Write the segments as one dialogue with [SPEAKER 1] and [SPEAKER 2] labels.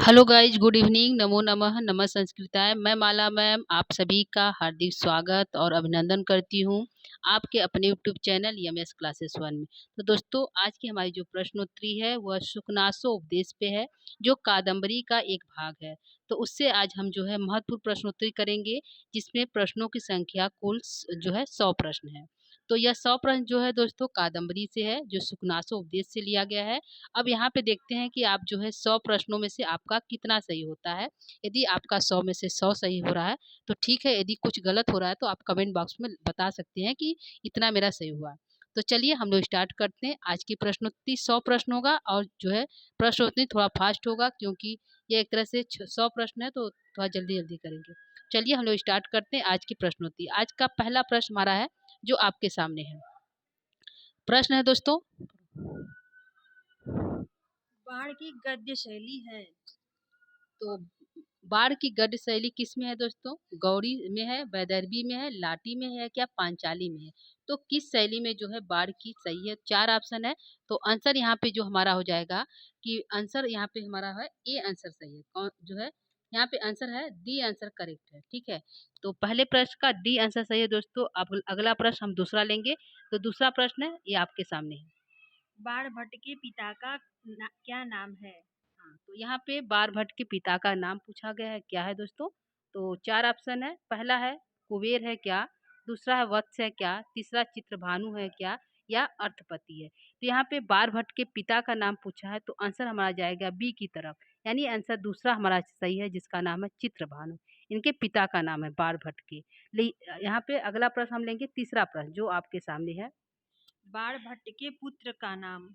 [SPEAKER 1] Hello guys, good evening. नमो नमः, नमः संस्कृताय। मैं माला मैम आप सभी का हार्दिक स्वागत और अभिनंदन करती हूँ आपके अपने यूट्यूब चैनल यमएस क्लासेस वन में। तो दोस्तों, आज की हमारी जो प्रश्नोत्तरी है वह सुकनासो उपदेश पे है, जो कादम्बरी का एक भाग है। तो उससे आज हम जो है महत्वपूर्ण प्रश्नोत्तरी करेंगे, जिसमें प्रश्नों की संख्या कुल जो है 100 प्रश्न है। तो यह 100 प्रश्न जो है दोस्तों कादम्बरी से है, जो सुकनासो उपदेश से लिया गया है। अब यहाँ पे देखते हैं कि आप जो है 100 प्रश्नों में से आपका कितना सही होता है। यदि आपका 100 में से 100 सही हो रहा है तो ठीक है, यदि कुछ गलत हो रहा है तो आप कमेंट बॉक्स में बता सकते हैं कि इतना मेरा सही हुआ। तो चलिए हम लोग स्टार्ट करते हैं। आज की प्रश्नोत्तरी 100 प्रश्न होगा और जो है प्रश्नोत्तरी थोड़ा फास्ट होगा, क्योंकि ये एक तरह से 100 प्रश्न है तो थोड़ा जल्दी जल्दी करेंगे। चलिए हम लोग स्टार्ट करते हैं आज की प्रश्नोत्तरी। आज का पहला प्रश्न हमारा है जो आपके सामने है। प्रश्न है दोस्तों,
[SPEAKER 2] बाढ़ की गद्य शैली है।
[SPEAKER 1] तो बाढ़ की गद्य शैली किस में है दोस्तों? गौड़ी में है, वैदर्भी में है, लाटी में है, क्या पांचाली में है? तो किस शैली में जो है बाढ़ की सही है? 4 ऑप्शन है। तो आंसर यहाँ पे जो हमारा हो जाएगा कि आंसर यहाँ पे हमारा है ए आंसर सही है। कौन जो है यहाँ पे आंसर है डी आंसर करेक्ट है। ठीक है, तो पहले प्रश्न का डी आंसर सही है दोस्तों। अब अगला प्रश्न हम दूसरा लेंगे। तो दूसरा प्रश्न है ये आपके सामने है।
[SPEAKER 2] बाढ़ भट्ट के पिता का क्या नाम है?
[SPEAKER 1] हाँ, तो यहाँ पे बारभट्ट के पिता का नाम पूछा गया है, क्या है दोस्तों? तो 4 ऑप्शन है। पहला है कुबेर है क्या, दूसरा है वत्स है क्या, तीसरा चित्रभानु है क्या, या अर्थपति है। तो यहाँ पे बारभट्ट के पिता का नाम पूछा है, तो आंसर हमारा जाएगा बी की तरफ, यानी आंसर दूसरा हमारा सही है, जिसका नाम है चित्रभानु। इनके पिता का नाम है बारभट्ट के। यहाँ पे अगला प्रश्न हम लेंगे, तीसरा प्रश्न जो आपके सामने है।
[SPEAKER 2] बाढ़ भट्ट के पुत्र का नाम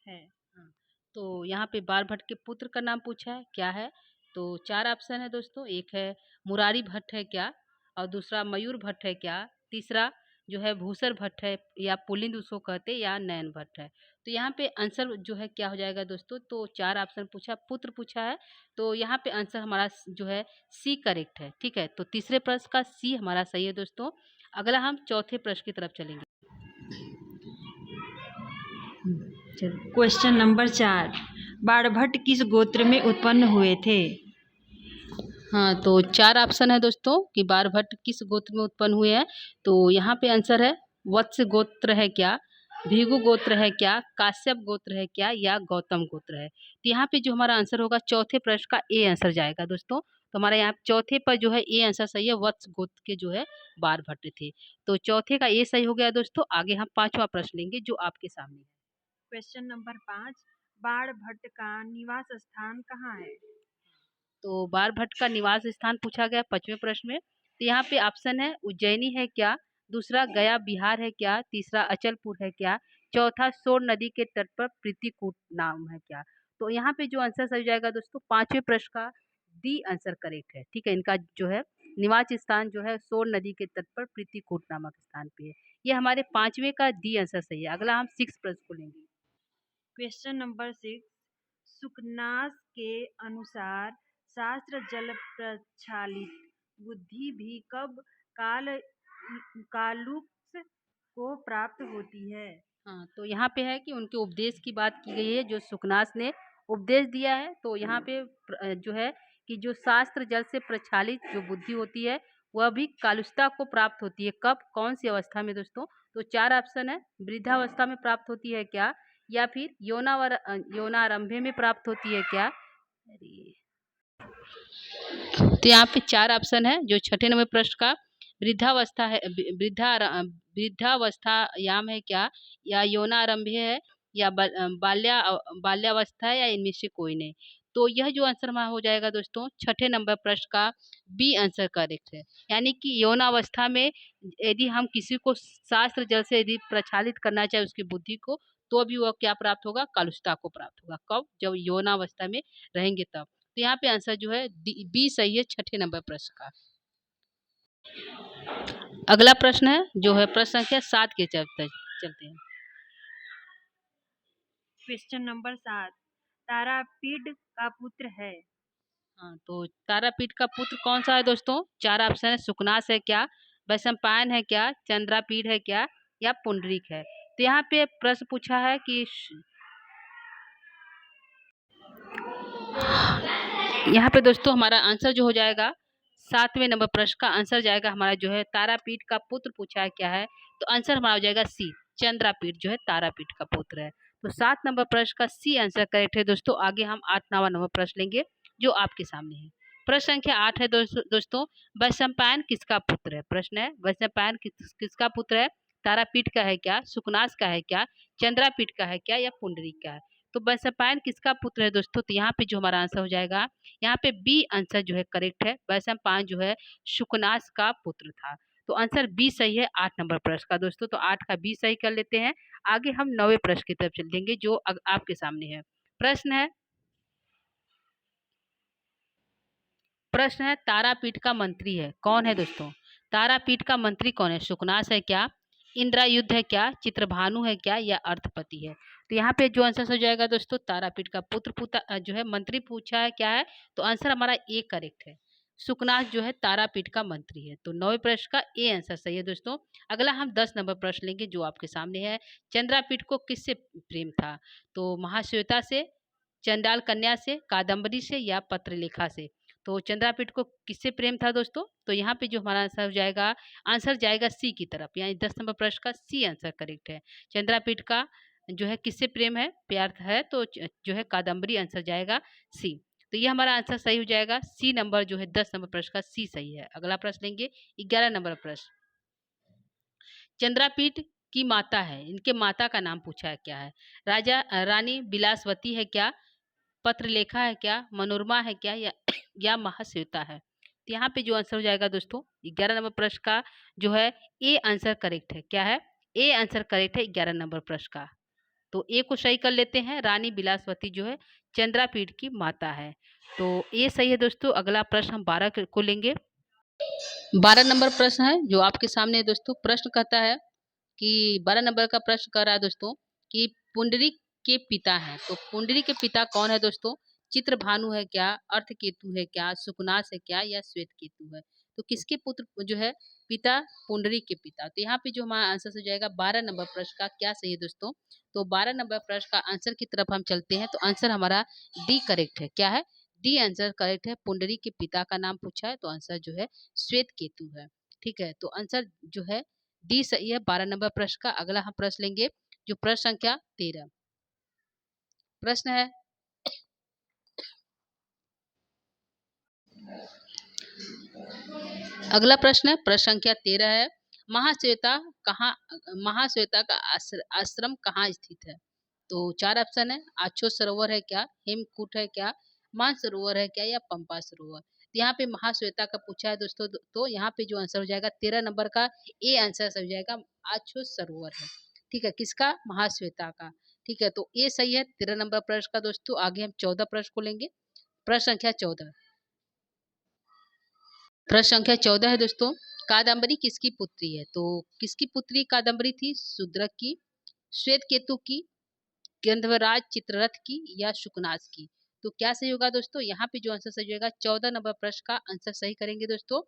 [SPEAKER 2] है।
[SPEAKER 1] हाँ, तो यहाँ पे बारभट्ट के पुत्र का नाम पूछा है, क्या है? तो 4 ऑप्शन है दोस्तों। एक है मुरारी भट्ट है क्या, और दूसरा मयूर भट्ट है क्या, तीसरा जो है भूसर भट्ट है, या पुलिंद उसको कहते हैं, या नयन भट्ट है। तो यहाँ पे आंसर जो है क्या हो जाएगा दोस्तों? तो 4 ऑप्शन पूछा, पुत्र पूछा है, तो यहाँ पे आंसर हमारा जो है सी करेक्ट है। ठीक है, तो तीसरे प्रश्न का सी हमारा सही है दोस्तों। अगला हम चौथे प्रश्न की तरफ चलेंगे। चलिए।
[SPEAKER 2] Question number 4। बाढ़ भट्ट किस गोत्र में उत्पन्न हुए थे?
[SPEAKER 1] हाँ, तो 4 ऑप्शन है दोस्तों कि बारभट्ट किस गोत्र में उत्पन्न हुए हैं। तो यहाँ पे आंसर है वत्स गोत्र है क्या, भृगु गोत्र है क्या, काश्यप गोत्र है क्या, या गौतम गोत्र है। तो यहाँ पे जो हमारा आंसर होगा चौथे प्रश्न का ए आंसर जाएगा दोस्तों। तो हमारा यहाँ चौथे पर जो है ए आंसर सही है, वत्स गोत्र के जो है बारभट्ट थे। तो चौथे का ए सही हो गया दोस्तों। आगे हम पांचवा प्रश्न लेंगे जो आपके सामने है।
[SPEAKER 2] Question number 5। बाढ़ भट्ट का निवास स्थान कहाँ है?
[SPEAKER 1] तो बारभट्ट का निवास स्थान पूछा गया 5वें प्रश्न में। तो यहाँ पे ऑप्शन है उज्जैनी है क्या, दूसरा गया बिहार है क्या, तीसरा अचलपुर है क्या, चौथा सोन नदी के तट पर प्रीतिकूट नाम है क्या। तो यहाँ पे जो आंसर सही हो जाएगा दोस्तों 5वें प्रश्न का डी आंसर करेक्ट है। ठीक है, इनका जो है निवास स्थान जो है सोन नदी के तट पर प्रीतिकूट नामक स्थान पे है। ये हमारे 5वें का डी आंसर सही है। अगला हम 6 प्रश्न को लेंगे।
[SPEAKER 2] Question number 6। सुकनास के अनुसार शास्त्र जल प्रक्षालित बुद्धि भी कब काल कालुक को प्राप्त होती है?
[SPEAKER 1] हाँ, तो यहाँ पे है कि उनके उपदेश की बात की गई है, जो सुकनास ने उपदेश दिया है। तो यहाँ पे जो है कि जो शास्त्र जल से प्रक्षालित जो बुद्धि होती है वह भी कालुस्ता को प्राप्त होती है। कब, कौन सी अवस्था में दोस्तों? तो 4 ऑप्शन है। वृद्धावस्था में प्राप्त होती है क्या, या फिर यौनारंभे में प्राप्त होती है क्या। अरे, तो यहाँ पे 4 ऑप्शन है। जो छठे नंबर प्रश्न का वृद्धावस्था है, वृद्धावस्थायाम है क्या, या यौनारंभ है, या बाल्यावस्था है, या इनमें से कोई नहीं। तो यह जो आंसर हमारा हो जाएगा दोस्तों छठे नंबर प्रश्न का बी आंसर करेक्ट है। यानी कि यौनावस्था में यदि हम किसी को शास्त्र जल से यदि प्रचालित करना चाहे उसकी बुद्धि को, तो भी वह क्या प्राप्त होगा? कालुष्ता को प्राप्त होगा। कब? जब यौनावस्था में रहेंगे तब। तो यहाँ पे आंसर जो है बी सही है छठे नंबर प्रश्न का। अगला प्रश्न है जो है प्रश्न संख्या 7 के चलते हैं।
[SPEAKER 2] Question number 7। तारापीड का पुत्र है।
[SPEAKER 1] हाँ, तो तारापीठ का पुत्र कौन सा है दोस्तों? 4 ऑप्शन है। सुकनास है क्या, वैशंपायन है क्या, चंद्रापीठ है क्या, या पुंडरीक है। तो यहाँ पे प्रश्न पूछा है कि यहाँ पे दोस्तों हमारा आंसर जो हो जाएगा 7वें नंबर प्रश्न का आंसर जाएगा हमारा जो है तारापीठ का पुत्र पूछा है क्या है, तो आंसर हमारा हो जाएगा सी, चंद्रापीठ जो है तारापीठ का पुत्र है। तो 7 नंबर प्रश्न का सी आंसर करेक्ट है दोस्तों। आगे हम 8वां नंबर प्रश्न लेंगे जो आपके सामने है। प्रश्न संख्या 8 है दोस्तों, वैशंपायन किसका पुत्र है? प्रश्न है वैशंपायन किसका पुत्र है? तारापीठ का है क्या, सुकनास का है क्या, चंद्रापीठ का है क्या या पुंडरीक का है? तो वैशंपायन किसका पुत्र है दोस्तों? तो यहाँ पे जो हमारा आंसर हो जाएगा, यहाँ पे बी आंसर जो है करेक्ट है। वैशंपायन जो है शुकनास का पुत्र था। तो आंसर बी सही है 8 नंबर प्रश्न का दोस्तों। तो 8 का बी सही कर लेते हैं। आगे हम 9वें प्रश्न की तरफ चलेंगे जो आपके सामने है। प्रश्न है तारापीठ का मंत्री है कौन है दोस्तों? तारापीठ का मंत्री कौन है? शुकनास है क्या, इंद्रायुध है क्या, चित्रभानु है क्या या अर्थपति है? तो यहाँ पे जो आंसर हो जाएगा दोस्तों, तारापीठ का पुत्र जो है मंत्री पूछा है क्या है, तो आंसर हमारा ए करेक्ट है। सुकनास जो है तारापीठ का मंत्री है। तो 9वें प्रश्न का ए आंसर सही है दोस्तों। अगला हम 10 नंबर प्रश्न लेंगे जो आपके सामने है। चंद्रापीठ को किससे प्रेम था? तो महाश्वेता से, चंडाल कन्या से, कादम्बरी से या पत्रलेखा से? तो चंद्रापीठ को किससे प्रेम था दोस्तों? तो यहाँ पे जो हमारा आंसर जाएगा सी की तरफ, यानी 10 नंबर प्रश्न का सी आंसर करेक्ट है। चंद्रापीठ का जो है किससे प्रेम है, प्यार है, तो जो है कादम्बरी आंसर जाएगा सी। तो ये हमारा आंसर सही हो जाएगा, सी नंबर जो है 10 नंबर प्रश्न का सी सही है। अगला प्रश्न लेंगे 11 नंबर प्रश्न। चंद्रापीठ की माता है, इनके माता का नाम पूछा है क्या है? रानी बिलासवती है क्या, पत्रलेखा है क्या, मनोरमा है क्या या महाश्वेता है? तो यहाँ पे जो आंसर हो जाएगा दोस्तों 11 नंबर प्रश्न का जो है ए आंसर करेक्ट है। क्या है? ए आंसर करेक्ट है 11 नंबर प्रश्न का। तो ए को सही कर लेते हैं। रानी बिलासवती जो है चंद्रापीठ की माता है। तो ए सही है दोस्तों। अगला प्रश्न हम 12 को लेंगे। 12 नंबर प्रश्न है जो आपके सामने है दोस्तों। प्रश्न कहता है कि 12 नंबर का प्रश्न कर रहा है दोस्तों कि पुंडरीक के पिता हैं, तो पुंडरीक के पिता कौन है दोस्तों? चित्रभानु है क्या, अर्थकेतु है क्या, सुकनास है क्या या श्वेत केतु है? तो किसके पुत्र जो है पिता, पुंडरीक के पिता? तो यहाँ पे जो हमारा आंसर हो जाएगा 12 नंबर प्रश्न का क्या सही है दोस्तों? तो 12 नंबर प्रश्न का आंसर की तरफ हम चलते हैं। तो आंसर हमारा डी करेक्ट है। क्या है? डी आंसर करेक्ट है। पुंडरीक के पिता का नाम पूछा है तो आंसर जो है श्वेत केतु है। ठीक है, तो आंसर जो है डी सही है 12 नंबर प्रश्न का। अगला हम प्रश्न लेंगे जो प्रश्न संख्या 13। प्रश्न है अगला प्रश्न है प्रश्न संख्या 13 है। महाश्वेता कहाँ महाश्वेता का आश्रम कहाँ स्थित है? तो 4 ऑप्शन है। आछो सरोवर है क्या, हेमकूट है क्या, मानसरोवर है क्या या पंपा सरोवर? तो यहाँ पे महाश्वेता का पूछा है दोस्तों। तो यहाँ पे जो आंसर हो जाएगा 13 नंबर का ए आंसर हो जाएगा आछो सरोवर है। ठीक है, किसका? महाश्वेता का। ठीक है, तो ए सही है 13 नंबर प्रश्न का दोस्तों। आगे हम 14 प्रश्न को लेंगे। प्रश्न संख्या 14। प्रश्न संख्या 14 है दोस्तों। कादम्बरी किसकी पुत्री है? तो किसकी पुत्री कादम्बरी थी? शूद्रक की, श्वेत केतु की, गंधर्वराज चित्ररथ की या शुकनास की? तो क्या सही होगा दोस्तों? यहाँ पे जो आंसर सही होगा 14 नंबर प्रश्न का आंसर सही करेंगे दोस्तों।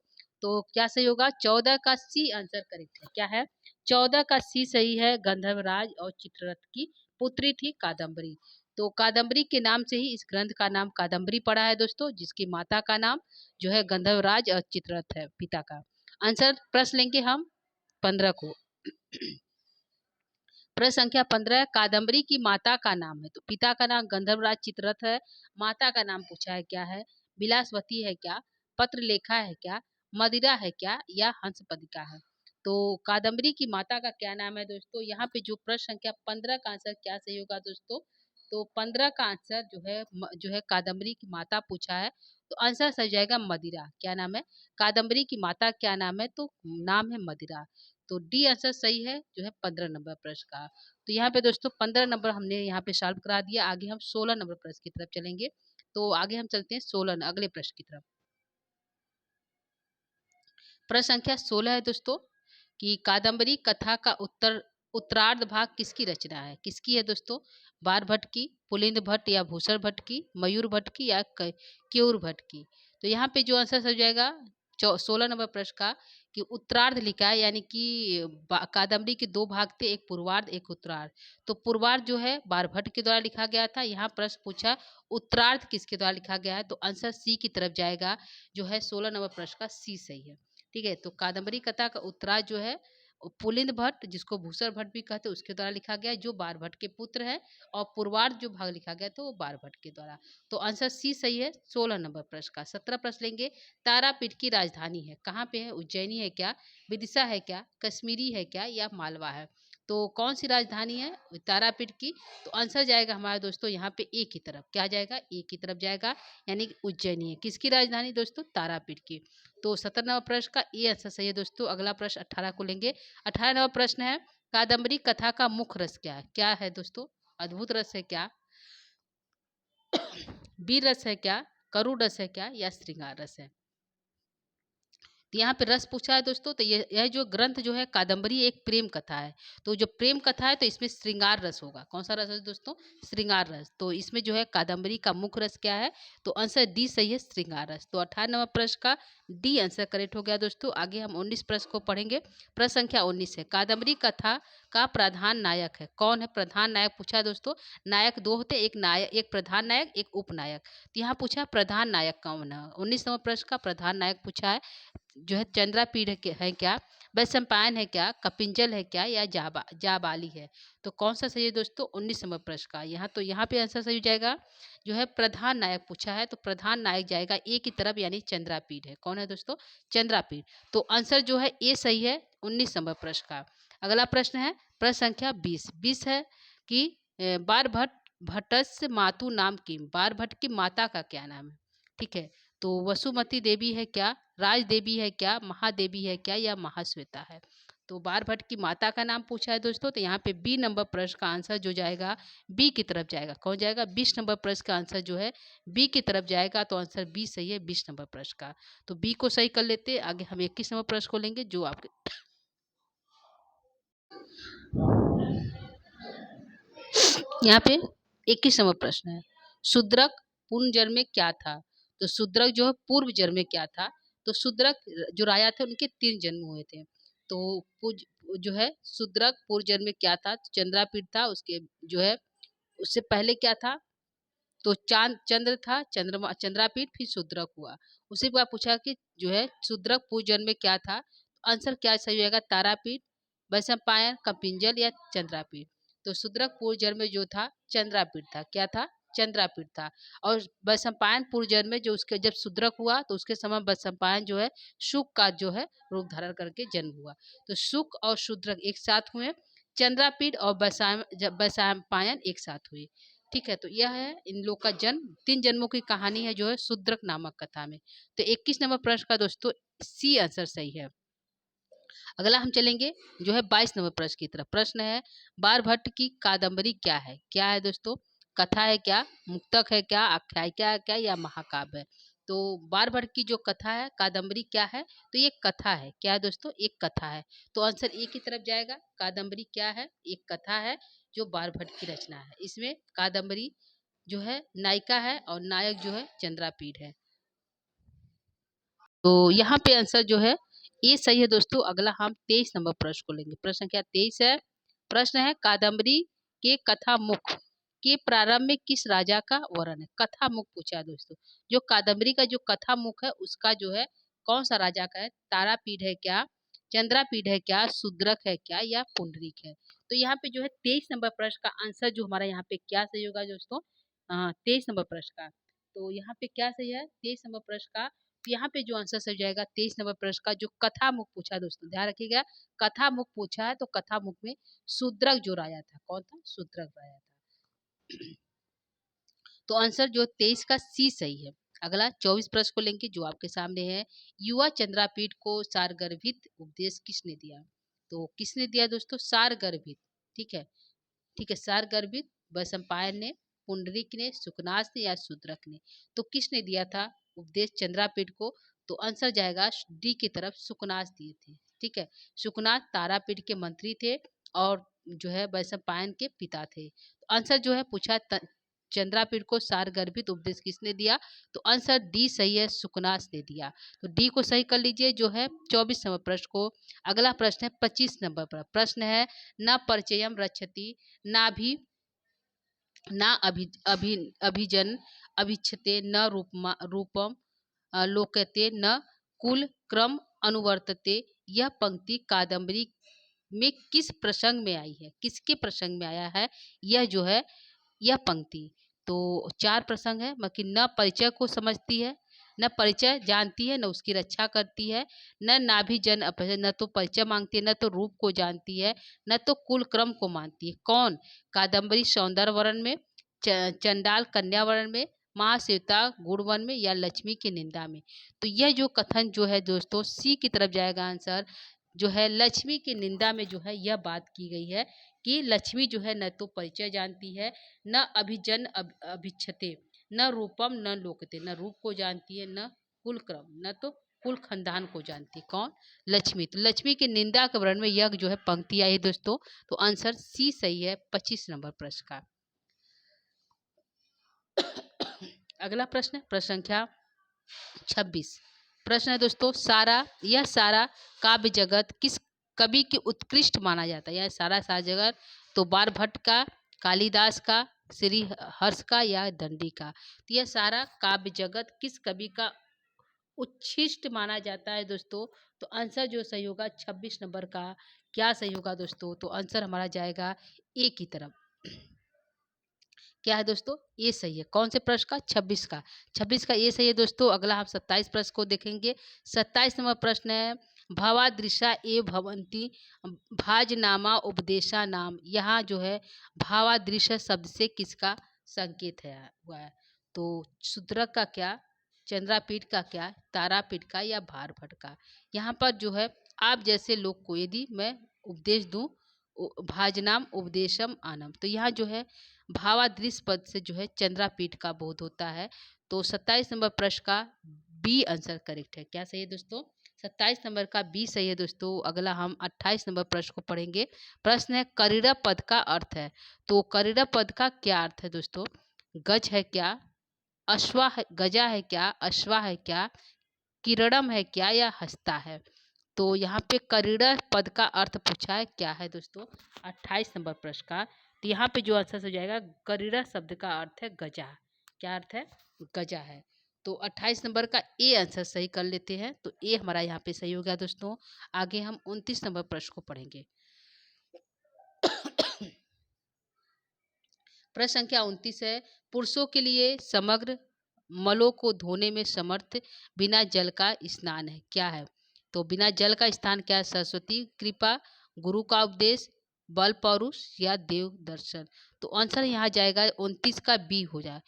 [SPEAKER 1] तो क्या सही होगा? 14 का सी आंसर करेक्ट है। क्या है? 14 का सी सही है। गंधर्वराज और चित्ररथ की पुत्री थी कादम्बरी। तो कादम्बरी के नाम से ही इस ग्रंथ का नाम कादम्बरी पड़ा है दोस्तों, जिसकी माता का नाम जो है गंधर्वराज और चित्ररथ है पिता का। आंसर प्रश्न लेंगे हम 15 को। प्रश्न संख्या 15 कादम्बरी की माता का नाम है, तो पिता का नाम गंधर्वराज चित्ररथ है। माता का नाम पूछा है क्या है? बिलासवती है क्या, पत्रलेखा है क्या, मदिरा है क्या या हंसपदिका है? तो कादम्बरी की माता का क्या नाम है दोस्तों? यहाँ पे जो प्रश्न संख्या 15 का आंसर क्या सही होगा दोस्तों? तो 15 का आंसर जो है कादम्बरी की माता पूछा है, तो आंसर सही जाएगा मदिरा। क्या नाम है? कादम्बरी की माता क्या नाम है? तो नाम है मदिरा। तो डी आंसर सही है जो है 15 नंबर प्रश्न का। तो यहाँ पे दोस्तों 15 नंबर हमने यहाँ पे सॉल्व करा दिया। आगे हम 16 नंबर प्रश्न की तरफ चलेंगे। तो आगे हम चलते हैं 16 अगले प्रश्न की तरफ। प्रश्न संख्या 16 है दोस्तों कि कादम्बरी कथा का उत्तरार्ध भाग किसकी रचना है? किसकी है दोस्तों? बार भट्ट की, पुलिंद भट्ट या भूषण भट्ट की, मयूर भट्ट की या क्यूर भट्ट की? तो यहाँ पे जो आंसर हो जाएगा 16 नंबर प्रश्न का कि उत्तरार्ध लिखा है, यानी कि कादम्बरी के 2 भाग थे, एक पूर्वार्ध एक उत्तरार्ध। तो पूर्वार्ध जो है बाणभट्ट के द्वारा लिखा गया था। यहाँ प्रश्न पूछा उत्तरार्ध किसके द्वारा लिखा गया है, तो आंसर सी की तरफ जाएगा, जो है 16 नंबर प्रश्न का सी सही है। ठीक है, तो कादम्बरी कथा का उत्तरार्ध जो है पुलिंद भट्ट, जिसको भूसर भट्ट भी कहते हैं, उसके द्वारा लिखा गया है, जो बाणभट्ट के पुत्र है। और पूर्वार्ध जो भाग लिखा गया था वो बाणभट्ट के द्वारा। तो आंसर सी सही है 16 नंबर प्रश्न का। 17 प्रश्न लेंगे। तारापीठ की राजधानी है, कहाँ पे है? उज्जैनी है क्या, विदिशा है क्या, कश्मीरी है क्या, या मालवा है? तो कौन सी राजधानी है तारापीठ की? तो आंसर जाएगा हमारे दोस्तों यहाँ पे ए की तरफ। क्या जाएगा? ए की तरफ जाएगा, यानी कि उज्जैनी है। किसकी राजधानी दोस्तों? तारापीठ की। तो 17 नंबर प्रश्न का ए आंसर सही है दोस्तों। अगला प्रश्न 18 को लेंगे। 18 नंबर प्रश्न है, कादम्बरी कथा का मुख्य रस क्या है? क्या है दोस्तों? अद्भुत रस है क्या, वीर रस है क्या, करुण रस है क्या, या श्रृंगार रस है? तो यहाँ पे रस पूछा है दोस्तों। तो यह जो ग्रंथ जो है कादम्बरी एक प्रेम कथा है। तो जो प्रेम कथा है तो इसमें श्रृंगार रस होगा। कौन सा रस है दोस्तों? श्रृंगार रस। तो इसमें जो है कादम्बरी का मुख्य रस क्या है? तो आंसर डी सही है, श्रृंगार रस। तो 18 नंबर प्रश्न का डी आंसर करेक्ट हो गया दोस्तों। आगे हम 19 प्रश्न को पढ़ेंगे। प्रश्न संख्या 19 है, कादम्बरी कथा का प्रधान नायक है कौन है? प्रधान नायक पूछा है दोस्तों। नायक 2 होते, एक नायक, एक प्रधान नायक, एक उपनायक। तो यहाँ पूछा प्रधान नायक कौन है? 19 नंबर प्रश्न का प्रधान नायक पूछा है, जो है चंद्रापीढ़ है क्या, वैशंपायन है क्या, कपिंजल है क्या, या जाबाली है? तो कौन सा सही है दोस्तों? 19 नंबर प्रश्न का। यहाँ तो यहाँ पे आंसर सही हो जाएगा, जो है प्रधान नायक पूछा है, तो प्रधान नायक जाएगा ए की तरफ, यानी चंद्रापीढ़ है। कौन है दोस्तों? चंद्रापीढ़। तो आंसर जो है ए सही है 19 नंबर प्रश्न का। अगला प्रश्न है प्रश्न संख्या 20 है कि बारभट्ट भट्टस्य मातु नाम की, बारभट्ट की माता का क्या नाम है? ठीक है, तो वसुमती देवी है क्या, राज देवी है क्या, महादेवी है क्या, या महाश्वेता है? तो बारभट्ट की माता का नाम पूछा है दोस्तों। तो यहाँ पे बी नंबर प्रश्न का आंसर जो जाएगा बी की तरफ जाएगा। कौन जाएगा? 20 नंबर प्रश्न का आंसर जो है बी की तरफ जाएगा। तो आंसर बी सही है 20 नंबर प्रश्न का। तो बी को सही कर लेते हैं। आगे हम 21 नंबर प्रश्न को लेंगे, जो आपके यहाँ पे 21 नंबर प्रश्न है, शूद्रक पूर्व जन्म में क्या था? तो शूद्रक जो है पूर्व जन्म में क्या था? तो शूद्रक जो राजा थे उनके 3 जन्म हुए थे। तो जो है शूद्रक पूर्व जन्म में क्या था? तो चंद्रापीठ था। उसके जो है उससे पहले क्या था? तो चंद्र था, चंद्रमा चंद्रापीठ, फिर शूद्रक हुआ। उसी के बाद पूछा कि जो है शूद्रक पूर्व जन्म में क्या था? तो आंसर क्या सही होगा? तारापीठ, वैशंपायन, कपिंजल, या चंद्रापीठ? तो शूद्रक पूर्व जन्म में जो था चंद्रापीठ था। क्या था? चंद्रापीठ था। और वैशंपायन पूर्व जन्म में जो उसके जब शूद्रक हुआ तो उसके समय वैशंपायन जो है शुक का जो है रूप धारण करके जन्म हुआ। तो शुक और शूद्रक एक साथ हुए, चंद्रापीठ और वैशंपायन एक साथ हुए। ठीक है, तो यह है इन लोग का जन्म, 3 जन्मों की कहानी है जो है शूद्रक नामक कथा में। तो 21 नंबर प्रश्न का दोस्तों सी आंसर सही है। अगला हम चलेंगे जो है 22 नंबर प्रश्न की तरफ। प्रश्न है, बारभट्ट की कादम्बरी क्या है? क्या है दोस्तों? कथा है क्या, मुक्तक है क्या, आख्यायिका है क्या, या महाकाव्य है? तो बारभट्ट की जो कथा है कादम्बरी क्या है? तो ये कथा है। क्या है दोस्तों? एक कथा है। तो आंसर ए की तरफ जाएगा। कादम्बरी क्या है? एक कथा है जो बारभट्ट की रचना है। इसमें कादम्बरी जो है नायिका है और नायक जो है चंद्रापीठ है। तो यहाँ पे आंसर जो है ये सही है दोस्तों। अगला हम 23 नंबर प्रश्न को लेंगे। प्रश्न संख्या 23 है। प्रश्न है, कादम्बरी के कथा मुख के प्रारंभ में किस राजा का वर्णन है? कथा मुख पूछा है दोस्तों। जो कादम्बरी का जो कथा मुख है उसका जो है कौन सा राजा का है? तारापीठ है क्या, चंद्रापीठ है क्या, शूद्रक है क्या, या पुंडरीक है? तो यहाँ पे जो है 23 नंबर प्रश्न का आंसर जो हमारा यहाँ पे क्या सही होगा दोस्तों? 23 नंबर प्रश्न का। तो यहाँ पे क्या सही है 23 नंबर प्रश्न का? तो यहाँ पे जो आंसर सही जाएगा 23 नंबर प्रश्न का, जो कथा मुख पूछा है दोस्तों, ध्यान रखिएगा। कथा मुख पूछा है तो कथा मुख में शूद्रक जो राजा था, कौन था? शूद्रक राजा था। तो आंसर जो 23 का सी सही है। अगला 24 प्रश्न को लेंगे, जो आपके सामने है। युवा चंद्रापीठ को सारगर्भित उपदेश किसने दिया? तो किसने दिया दोस्तों? सारगर्भित। ठीक है, ठीक है, सारगर्भित वैशंपायन ने, पुंडरीक ने, सुकनाथ ने, या शूद्रक ने? तो किसने दिया था उपदेश चंद्रापीठ को? तो आंसर जाएगा डी की तरफ, सुकनाथ दिए थे। ठीक है, सुकनाथ तारापीठ के मंत्री थे और जो है वैशंपायन के पिता थे। तो आंसर जो है पूछा चंद्रापीठ को सारगर्भित उपदेश किसने दिया? तो आंसर डी सही है, सुकनास ने दिया। तो डी को सही कर लीजिए जो है 24 नंबर प्रश्न को। अगला प्रश्न है 25 नंबर पर। प्रश्न है न परिचयम रक्षति ना भी ना अभिजन अभिच्छते न रूपम लोकते न कुल क्रम अनुवर्तते। यह पंक्ति कादम्बरी में किस प्रसंग में आई है? किसके प्रसंग में आया है यह जो है यह पंक्ति? तो 4 प्रसंग है, बाकी न परिचय को समझती है, न परिचय जानती है, न उसकी रक्षा करती है, न नाभिजन न तो परिचय मांगती है, न तो रूप को जानती है, न तो कुल क्रम को मानती है। कौन? कादम्बरी सौंदर्य वर्ण में, चंडाल कन्या वर्ण में, महाश्वेता गुणवन में, या लक्ष्मी की निंदा में। तो यह जो कथन जो है दोस्तों सी की तरफ जाएगा आंसर, जो है लक्ष्मी की निंदा में जो है यह बात की गई है कि लक्ष्मी जो है न तो परिचय जानती है, न अभिजन अभिच्छते, न रूपम न लोकते, न रूप को जानती है, न कुल क्रम, न तो कुल खानदान को जानती। कौन? लक्ष्मी। तो लक्ष्मी की निंदा के वर्ण में यह जो है पंक्ति आई है दोस्तों। तो आंसर सी सही है 25 नंबर प्रश्न का। अगला प्रश्न है प्रश्न संख्या 26। प्रश्न है दोस्तों यह सारा काव्य जगत किस कवि की उत्कृष्ट माना जाता है? यह सारा जगत तो बाणभट्ट का, कालिदास का, श्री हर्ष का, या दंडी का। तो यह सारा काव्य जगत किस कवि का उच्छिष्ट माना जाता है दोस्तों? तो आंसर जो सही होगा 26 नंबर का क्या सही होगा दोस्तों? तो आंसर हमारा जाएगा ए की तरफ। क्या है दोस्तों? ये सही है। कौन से प्रश्न का? 26 का। 26 का ये सही है दोस्तों। अगला हम 27 प्रश्न को देखेंगे। 27 नंबर प्रश्न है भावादृशा ए भवंती भाजनामा उपदेशा नाम। यहाँ जो है भावादृश्य शब्द से किसका संकेत है हुआ है? तो शूद्रक का क्या, चंद्रापीठ का क्या, तारापीठ का, या भारभट्ट का? यहाँ पर जो है आप जैसे लोग को यदि मैं उपदेश दूं भाजनाम उपदेशम आनम, तो यहाँ जो है भावादृश्य पद से जो है चंद्रापीठ का बोध होता है। तो 27 नंबर प्रश्न का बी आंसर करेक्ट है। क्या सही है दोस्तों? 27 नंबर का बी सही है दोस्तों। अगला हम 28 नंबर प्रश्न को पढ़ेंगे। प्रश्न है करीड़ा पद का अर्थ है। तो करीड़ा पद का क्या अर्थ है दोस्तों? गज है क्या, गजा है क्या, अश्वा है क्या, किरणम है क्या, या हस्ता है? तो यहाँ पे करीड़ा पद का अर्थ पूछा है, क्या है दोस्तों? 28 नंबर प्रश्न का। तो यहाँ पे जो आंसर हो जाएगा करीड़ा शब्द का अर्थ है गजा। क्या अर्थ है? गजा है। तो 28 नंबर का ए आंसर सही कर लेते हैं। तो ए हमारा यहाँ पे सही हो गया दोस्तों। आगे हम 29 नंबर प्रश्न को पढ़ेंगे। प्रश्न संख्या 29 है पुरुषों के लिए समग्र मलों को धोने में समर्थ बिना जल का स्नान है। क्या है? तो बिना जल का स्नान क्या है? सरस्वती कृपा, गुरु का उपदेश, बल पौरुष, या देव दर्शन। तो आंसर यहाँ जाएगा 29 का बी हो जाए।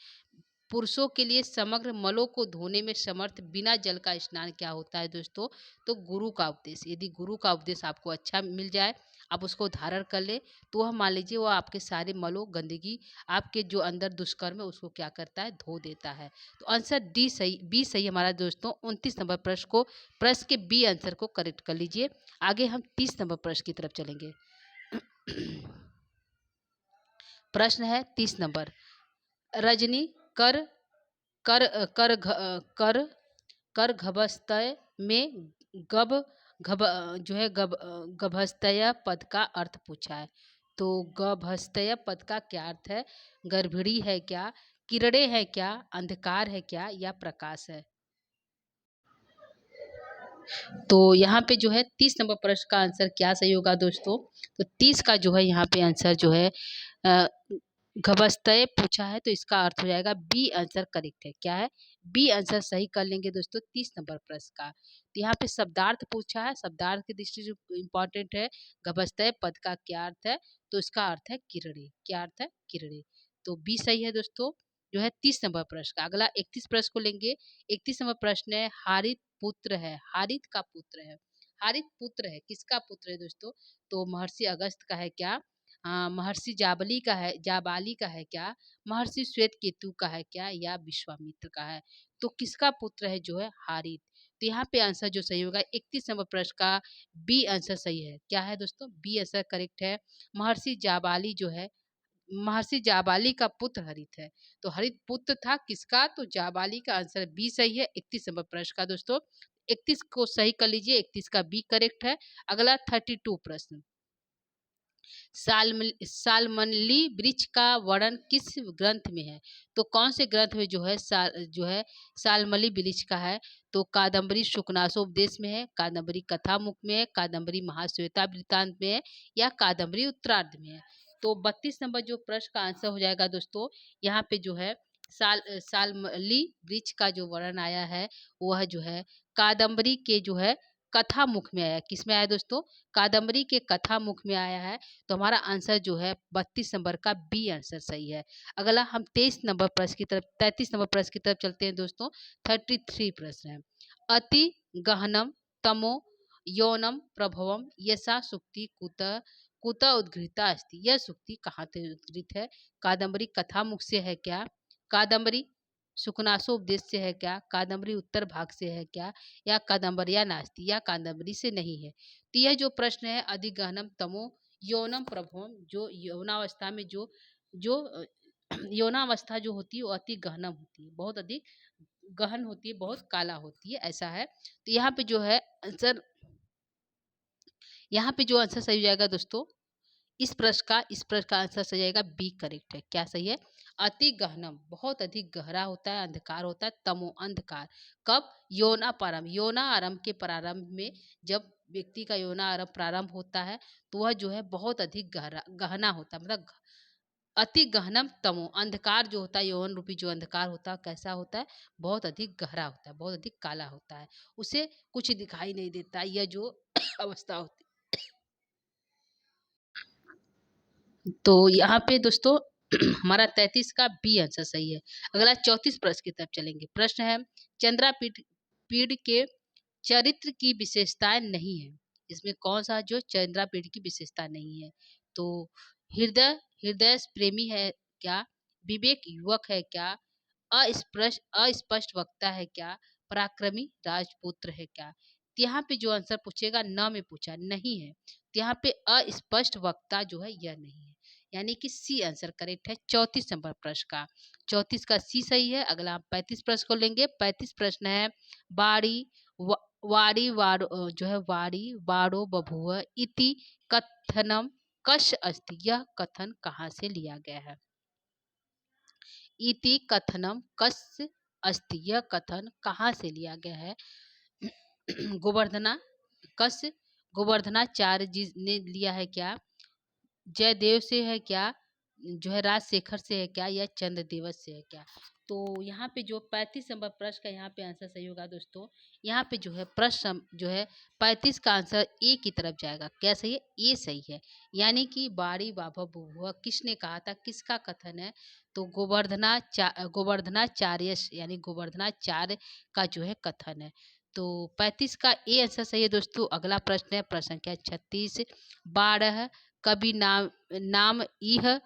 [SPEAKER 1] पुरुषों के लिए समग्र मलों को धोने में समर्थ बिना जल का स्नान क्या होता है दोस्तों? तो गुरु का उपदेश। यदि गुरु का उपदेश आपको अच्छा मिल जाए, आप उसको धारण कर ले, तो वह मान लीजिए वो आपके सारे मलों गंदगी आपके जो अंदर दुष्कर्म है उसको क्या करता है? धो देता है। तो आंसर डी सही, बी सही हमारा दोस्तों। 29 नंबर प्रश्न को, प्रश्न के बी आंसर को करेक्ट कर लीजिए। आगे हम 30 नंबर प्रश्न की तरफ चलेंगे। प्रश्न है 30 नंबर। रजनी कर कर कर कर कर घबस्तय में गब घब जो है गभस्तय पद का अर्थ पूछा है। तो गभस्तय पद का क्या अर्थ है? गर्भिणी है क्या, किरणें है क्या, अंधकार है क्या, या प्रकाश है? तो यहाँ पे जो है 30 नंबर प्रश्न का आंसर क्या सही होगा दोस्तों? तो 30 का जो है यहाँ पे आंसर जो है घबस्तय पूछा है, तो इसका अर्थ हो जाएगा बी आंसर करेक्ट है। क्या है? बी आंसर सही कर लेंगे दोस्तों 30 नंबर प्रश्न का। तो यहाँ पे शब्दार्थ पूछा है, शब्दार्थ की दृष्टि से इम्पोर्टेंट है। घबस्तय पद का क्या अर्थ है? तो इसका अर्थ है किरणे। क्या अर्थ है? किरणे। तो बी सही है दोस्तों जो है 30 नंबर प्रश्न का। अगला 31 प्रश्न को लेंगे। 31 नंबर प्रश्न है हारित पुत्र है, हारित का पुत्र है। हारित पुत्र है, किसका पुत्र है दोस्तों? तो महर्षि अगस्त का है क्या, महर्षि जाबली का है, जाबाली का है क्या, महर्षि श्वेत केतु का है क्या, या विश्वामित्र का है? तो किसका पुत्र है जो है हारित? तो यहाँ पे आंसर जो सही होगा 31 नंबर प्रश्न का बी आंसर सही है। क्या है दोस्तों? बी आंसर करेक्ट है। महर्षि जाबाली जो है महर्षि जाबाली का पुत्र हरित है। तो हरित पुत्र था किसका? तो जाबाली का। आंसर बी सही है 31 नंबर प्रश्न का दोस्तों। 31 को सही कर लीजिए, 31 का बी करेक्ट है। अगला 32 प्रश्न, सालमली वृक्ष का वर्णन किस ग्रंथ में है? तो कौन से ग्रंथ में जो है सालमली वृक्ष का है? तो कादम्बरी शुकनासोपदेश में है, कादम्बरी कथामुख में है, कादम्बरी महाश्वेता वृत्तांत में है, या कादम्बरी उत्तरार्ध में है? तो 32 नंबर जो प्रश्न का आंसर हो जाएगा दोस्तों, यहाँ पे जो है सालमली वृक्ष का जो वर्णन आया है वह जो है कादम्बरी के जो है कथा मुख में आया। किसमें आया दोस्तों? कादम्बरी के कथा मुख में आया है। तो हमारा आंसर जो है 32 नंबर का बी आंसर सही है। अगला हम 23 नंबर प्रश्न की तरफ 33 नंबर प्रश्न की तरफ चलते हैं दोस्तों। 33 प्रश्न है, अति गहनम तमो यौनम प्रभवम यशा सुक्ति कुत उद्घृता अस्ति। यह सुक्ति कहाँ से उद्घृत है? कादम्बरी कथा मुख से है क्या? कादम्बरी सुखनासोपदेश से है क्या? कादम्बरी उत्तर भाग से है क्या? या कादम्बरिया नास्ति, या कादम्बरी से नहीं है? तो यह जो प्रश्न है अधिगहनम तमो यौनम प्रभवम, जो यौनावस्था में जो यौनावस्था जो होती है वो अति गहनम होती है, बहुत अधिक गहन होती है, बहुत काला होती है, ऐसा है। तो यहाँ पे जो है आंसर, यहाँ पे जो आंसर सही हो जाएगा दोस्तों इस प्रश्न का आंसर सही जाएगा बी करेक्ट है। क्या सही है? अति गहनम, बहुत अधिक गहरा होता है, अंधकार होता है। तमो अंधकार, कब? यौना आरंभ के प्रारंभ में, जब व्यक्ति का यौना आरंभ प्रारंभ होता है तो वह जो है बहुत अधिक गहना होता है, मतलब अति गहनम तमो, अंधकार जो होता है, यौवन रूपी जो अंधकार होता है कैसा होता है? बहुत अधिक गहरा होता है, बहुत अधिक काला होता है, उसे कुछ दिखाई नहीं देता, यह जो अवस्था होती है। तो यहाँ पे दोस्तों हमारा 33 का बी आंसर सही है। अगला 34 प्रश्न की तरफ चलेंगे। प्रश्न है, चंद्रा पीढ़ के चरित्र की विशेषताएं नहीं है। इसमें कौन सा जो चंद्रा पीढ़ की विशेषता नहीं है? तो हृदय हृदय प्रेमी है क्या? विवेक युवक है क्या? अस्पष्ट वक्ता है क्या? पराक्रमी राजपुत्र है क्या? तो यहाँ पे जो आंसर पूछेगा न में पूछा नहीं है, तो यहाँ पे अस्पष्ट वक्ता जो है यह नहीं है, यानी कि सी आंसर करेक्ट है 34 नंबर प्रश्न का। 34 का सी सही है। अगला हम 35 प्रश्न को लेंगे। 35 प्रश्न है, बाड़ी व, वाड़ी वाड़ो जो है वाड़ी वाड़ो बभुव इति कथनम कश अस्ति। यह कथन कहाँ से लिया गया है? इति कथनम कस अस्ति, यह कथन कहाँ से लिया गया है? गोवर्धना कस गोवर्धनाचार्य जी ने लिया है क्या? जयदेव से है क्या? जो है राजशेखर से है क्या? या चंद्रदेव से है क्या? तो यहाँ पे जो 35 नंबर प्रश्न का यहाँ पे आंसर सही होगा दोस्तों। यहाँ पे जो है प्रश्न जो है 35 का आंसर ए की तरफ जाएगा। क्या सही है? ए सही है। यानी कि बाड़ी बाबा बुआ किसने कहा था, किसका कथन है? तो गोवर्धनाचार्य यानी गोवर्धनाचार्य का जो है कथन है। तो 35 का ए आंसर सही है दोस्तों। अगला प्रश्न है प्रश्न संख्या 36, बारह कवि नाम इह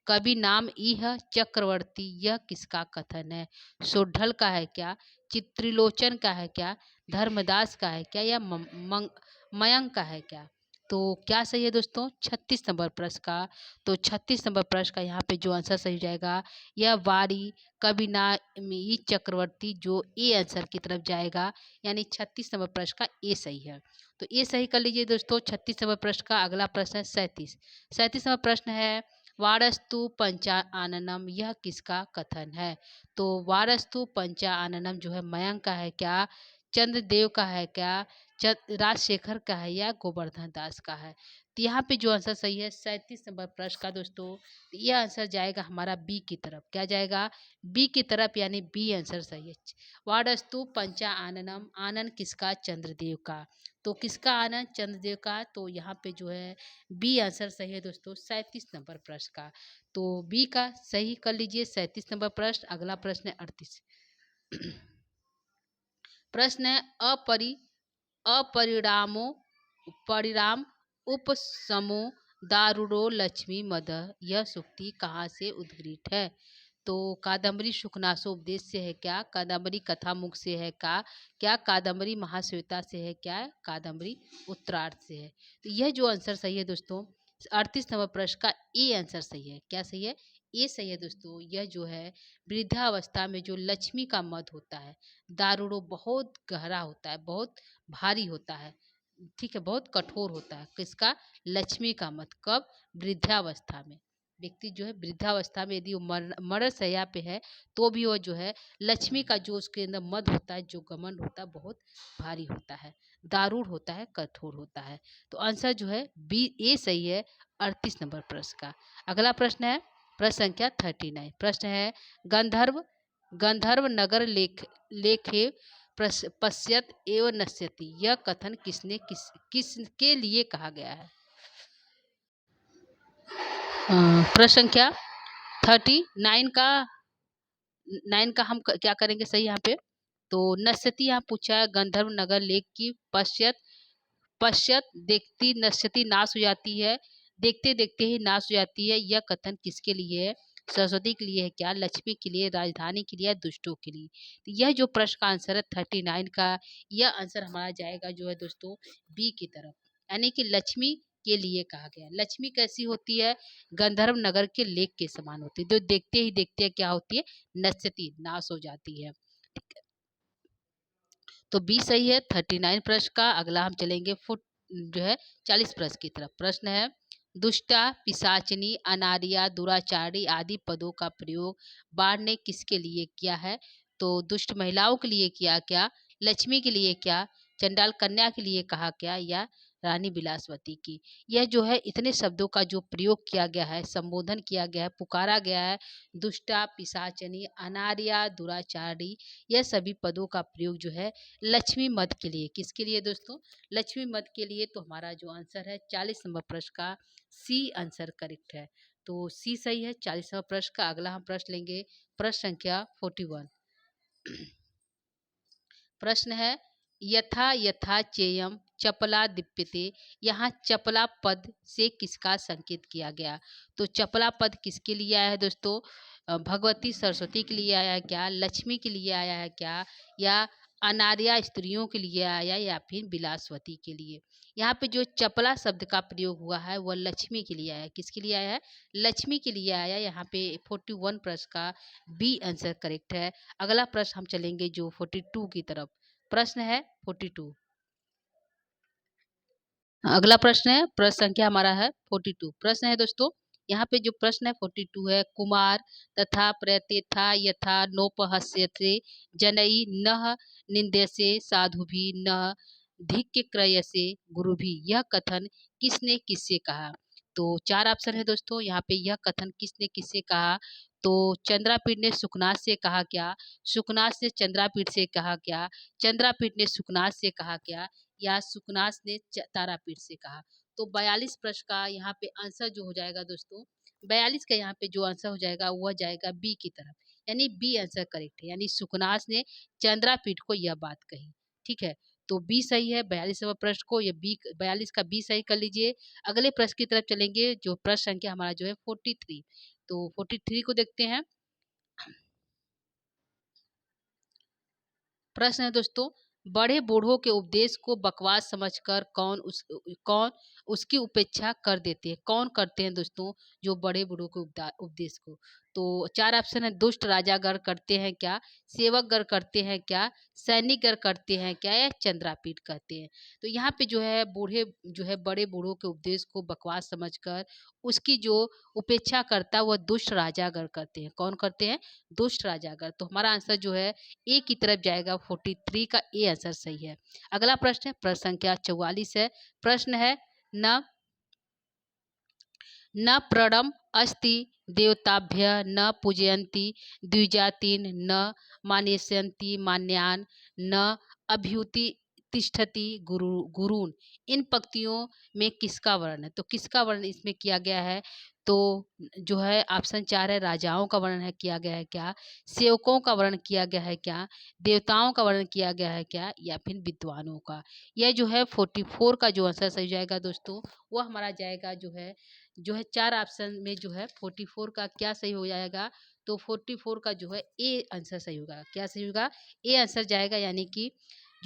[SPEAKER 1] कवि नाम इह चक्रवर्ती, यह किसका कथन है? सोढल का है क्या? चित्रिलोचन का है क्या? धर्मदास का है क्या? या मयंक का है क्या? तो क्या सही है दोस्तों? 36 नंबर प्रश्न का। तो 36 नंबर प्रश्न का यहाँ पे जो आंसर सही हो जाएगा यह वारी कवि नाम इह चक्रवर्ती, जो ए आंसर की तरफ जाएगा, यानी 36 नंबर प्रश्न का ए सही है। तो ये सही कर लीजिए दोस्तों 36 नंबर प्रश्न का। अगला प्रश्न है 37 नंबर प्रश्न है, वारस्तु पंचा आननम, यह किसका कथन है? तो वारस्तु पंचा आननम जो है मयंक का है क्या? चंद्रदेव का है क्या? राजशेखर का है या गोवर्धन दास का है? तो यहाँ पे जो आंसर सही है 37 नंबर प्रश्न का दोस्तों, तो यह आंसर जाएगा हमारा बी की तरफ। क्या जाएगा? बी की तरफ, यानी बी आंसर सही है। वारस्तु पंचा आननम, आनंद किसका? चंद्रदेव का। तो किसका आनंद? चंद्रदेव का। तो यहाँ पे जो है बी आंसर सही है दोस्तों 37 नंबर प्रश्न का। तो बी का सही कर लीजिए 37 नंबर प्रश्न। अगला प्रश्न है 38। प्रश्न है, अपरिणामो परिणाम उपसमो दारुरो लक्ष्मी मद, यह सूक्ति कहाँ से उद्गृत है? तो कादम्बरी शुकनासोपदेश से है क्या? कादम्बरी कथामुख से है क्या कादम्बरी महाश्वेता से है क्या? कादम्बरी उत्तरार्ध से है? तो यह जो आंसर सही है दोस्तों 38 नंबर प्रश्न का ए आंसर सही है। क्या सही है? ए सही है दोस्तों। यह जो है वृद्धावस्था में जो लक्ष्मी का मद होता है, दारूड़ो बहुत गहरा होता है, बहुत भारी होता है, ठीक है, बहुत कठोर होता है। किसका? लक्ष्मी का मद। कब? वृद्धावस्था में। व्यक्ति जो है वृद्धावस्था में यदि वो मरण शैया पे है तो भी वो जो है लक्ष्मी का जो उसके अंदर मद होता है, जो घमंड होता है, बहुत भारी होता है, दारूण होता है, कठोर होता है। तो आंसर जो है बी ए सही है 38 नंबर प्रश्न का। अगला प्रश्न है प्रश्न संख्या 39। प्रश्न है गंधर्व गंधर्व नगर लेखे पश्यत एवं नश्यति, यह कथन किसके लिए कहा गया है? प्रश्न संख्या 39 का 9 का हम क्या करेंगे सही यहाँ पे? तो नश्यति यहाँ पूछा है, गंधर्व नगर लेख की पश्यत पश्चात देखती नश्यति नाश हो जाती है, देखते देखते ही नाश हो जाती है, यह कथन किसके लिए है? सरस्वती के लिए है क्या? लक्ष्मी के लिए, राजधानी के लिए, दुष्टों के लिए? तो यह जो प्रश्न का आंसर है 39 का, यह आंसर हमारा जाएगा जो है दोस्तों बी की तरफ, यानी कि लक्ष्मी के लिए कहा गया। लक्ष्मी कैसी होती है? गंधर्व नगर के लेख के समान होती है, जो देखते ही देखते क्या होती है? नश्यति नाश हो जाती है। तो बी सही है 39 प्रश्न का। अगला हम चलेंगे फुट जो है 40 प्रश्न की तरफ। प्रश्न है दुष्टा, पिशाचिनी, अनारिया, दुराचारी आदि पदों का प्रयोग बाण ने किसके लिए किया है? तो दुष्ट महिलाओं के लिए किया क्या? लक्ष्मी के लिए क्या? चंडाल कन्या के लिए कहा क्या? या रानी बिलासवती की? यह जो है इतने शब्दों का जो प्रयोग किया गया है, संबोधन किया गया है, पुकारा गया है, दुष्टा, पिशाचनी, अनार्या, दुराचारी, यह सभी पदों का प्रयोग जो है लक्ष्मी मद के लिए। किसके लिए दोस्तों? लक्ष्मी मद के लिए। तो हमारा जो आंसर है 40 नंबर प्रश्न का सी आंसर करेक्ट है। तो सी सही है 40 नंबर प्रश्न का। अगला हम प्रश्न लेंगे प्रश्न संख्या 41। प्रश्न है यथा यथा चेयम चपला दीप्यते, यहाँ चपला पद से किसका संकेत किया गया? तो चपला पद किसके लिए आया है दोस्तों? भगवती सरस्वती के लिए आया है क्या? लक्ष्मी के लिए आया है क्या? या अनार्या स्त्रियों के लिए आया, या फिर बिलासवती के लिए? यहाँ पे जो चपला शब्द का प्रयोग हुआ है वह लक्ष्मी के लिए आया है। किसके लिए आया है? लक्ष्मी के लिए आया। यहाँ पे 41 प्रश्न का बी आंसर करेक्ट है। अगला प्रश्न हम चलेंगे जो 42 की तरफ। प्रश्न है 42। अगला प्रश्न है प्रश्न संख्या हमारा है 42। प्रश्न है दोस्तों, यहाँ पे जो प्रश्न है 42 है, कुमार तथा प्रत्यथा यथा नोपहस्यते जनई नः निंद्यसे साधु भी न धिक्य क्रयसे गुरु भी, यह कथन किसने किससे कहा? तो 4 ऑप्शन है दोस्तों। यहाँ पे यह कथन किसने किससे कहा? तो चंद्रापीठ ने सुकनाथ से कहा क्या? सुकनाथ ने चंद्रापीठ से कहा क्या? चंद्रापीठ ने सुकनाथ से कहा क्या? या सुकनाथ ने तारापीठ से कहा? तो 42 प्रश्न का यहाँ पे आंसर जो हो जाएगा दोस्तों, 42 का यहाँ पे जो आंसर हो जाएगा वह जाएगा बी की तरफ, यानी बी आंसर करेक्ट है, यानी सुकनाथ ने चंद्रापीठ को यह बात कही। ठीक है, तो बी सही है 42वां प्रश्न को, ये बी 42 का बी सही कर लीजिए। अगले प्रश्न की तरफ चलेंगे जो प्रश्न संख्या हमारा जो है 43। तो 43 को देखते हैं। प्रश्न है दोस्तों, बड़े बूढ़ों के उपदेश को बकवास समझकर कौन उसकी उपेक्षा कर देते हैं? कौन करते हैं दोस्तों जो बड़े बूढ़ों के उपदेश को? तो 4 ऑप्शन है, दुष्ट राजागण करते हैं क्या? सेवकगण करते हैं क्या? सैनिकगण करते हैं क्या? या चंद्रापीठ करते हैं? तो यहाँ पे जो है बूढ़े जो है बड़े बूढ़ों के उपदेश को बकवास समझकर उसकी जो उपेक्षा करता है वह दुष्ट राजागण करते हैं। कौन करते हैं? दुष्ट राजागण। तो हमारा आंसर जो है ए की तरफ जाएगा, 43 का ए आंसर सही है। अगला प्रश्न है प्रश्न संख्या 44 है। प्रश्न है न न प्रणम अस्ति देवताभ्य न पूजयन्ति द्विजातीन न मानयन्ति मान्यान न अभ्युति तिष्ठति गुरून्, इन पंक्तियों में किसका वर्ण है? तो किसका वर्ण इसमें किया गया है? तो जो है ऑप्शन 4 है, राजाओं का वर्णन है किया गया है क्या? सेवकों का वर्णन किया गया है क्या? देवताओं का वर्णन किया गया है क्या? या फिर विद्वानों का? यह जो है 44 का जो आंसर सही जाएगा दोस्तों, वह हमारा जाएगा जो है 4 ऑप्शन में जो है 44 का क्या सही हो जाएगा? तो 44 का जो है ए आंसर सही होगा। क्या सही होगा? ए आंसर जाएगा, यानी कि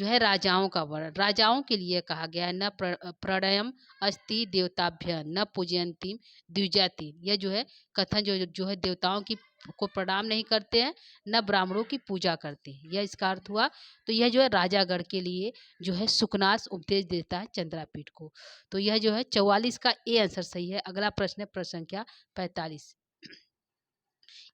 [SPEAKER 1] जो है राजाओं का वर्ण, राजाओं के लिए कहा गया है। न प्रणयम अस्ति देवताभ्य न पूजयंती द्विजाति। यह जो है कथन जो है देवताओं की को प्रणाम नहीं करते हैं, न ब्राह्मणों की पूजा करते हैं, यह इसका अर्थ हुआ। तो यह जो है राजागढ़ के लिए जो है सुकनास उपदेश देता है चंद्रापीठ को। तो यह जो है 44 का ए आंसर सही है। अगला प्रश्न है प्रश्न संख्या 45।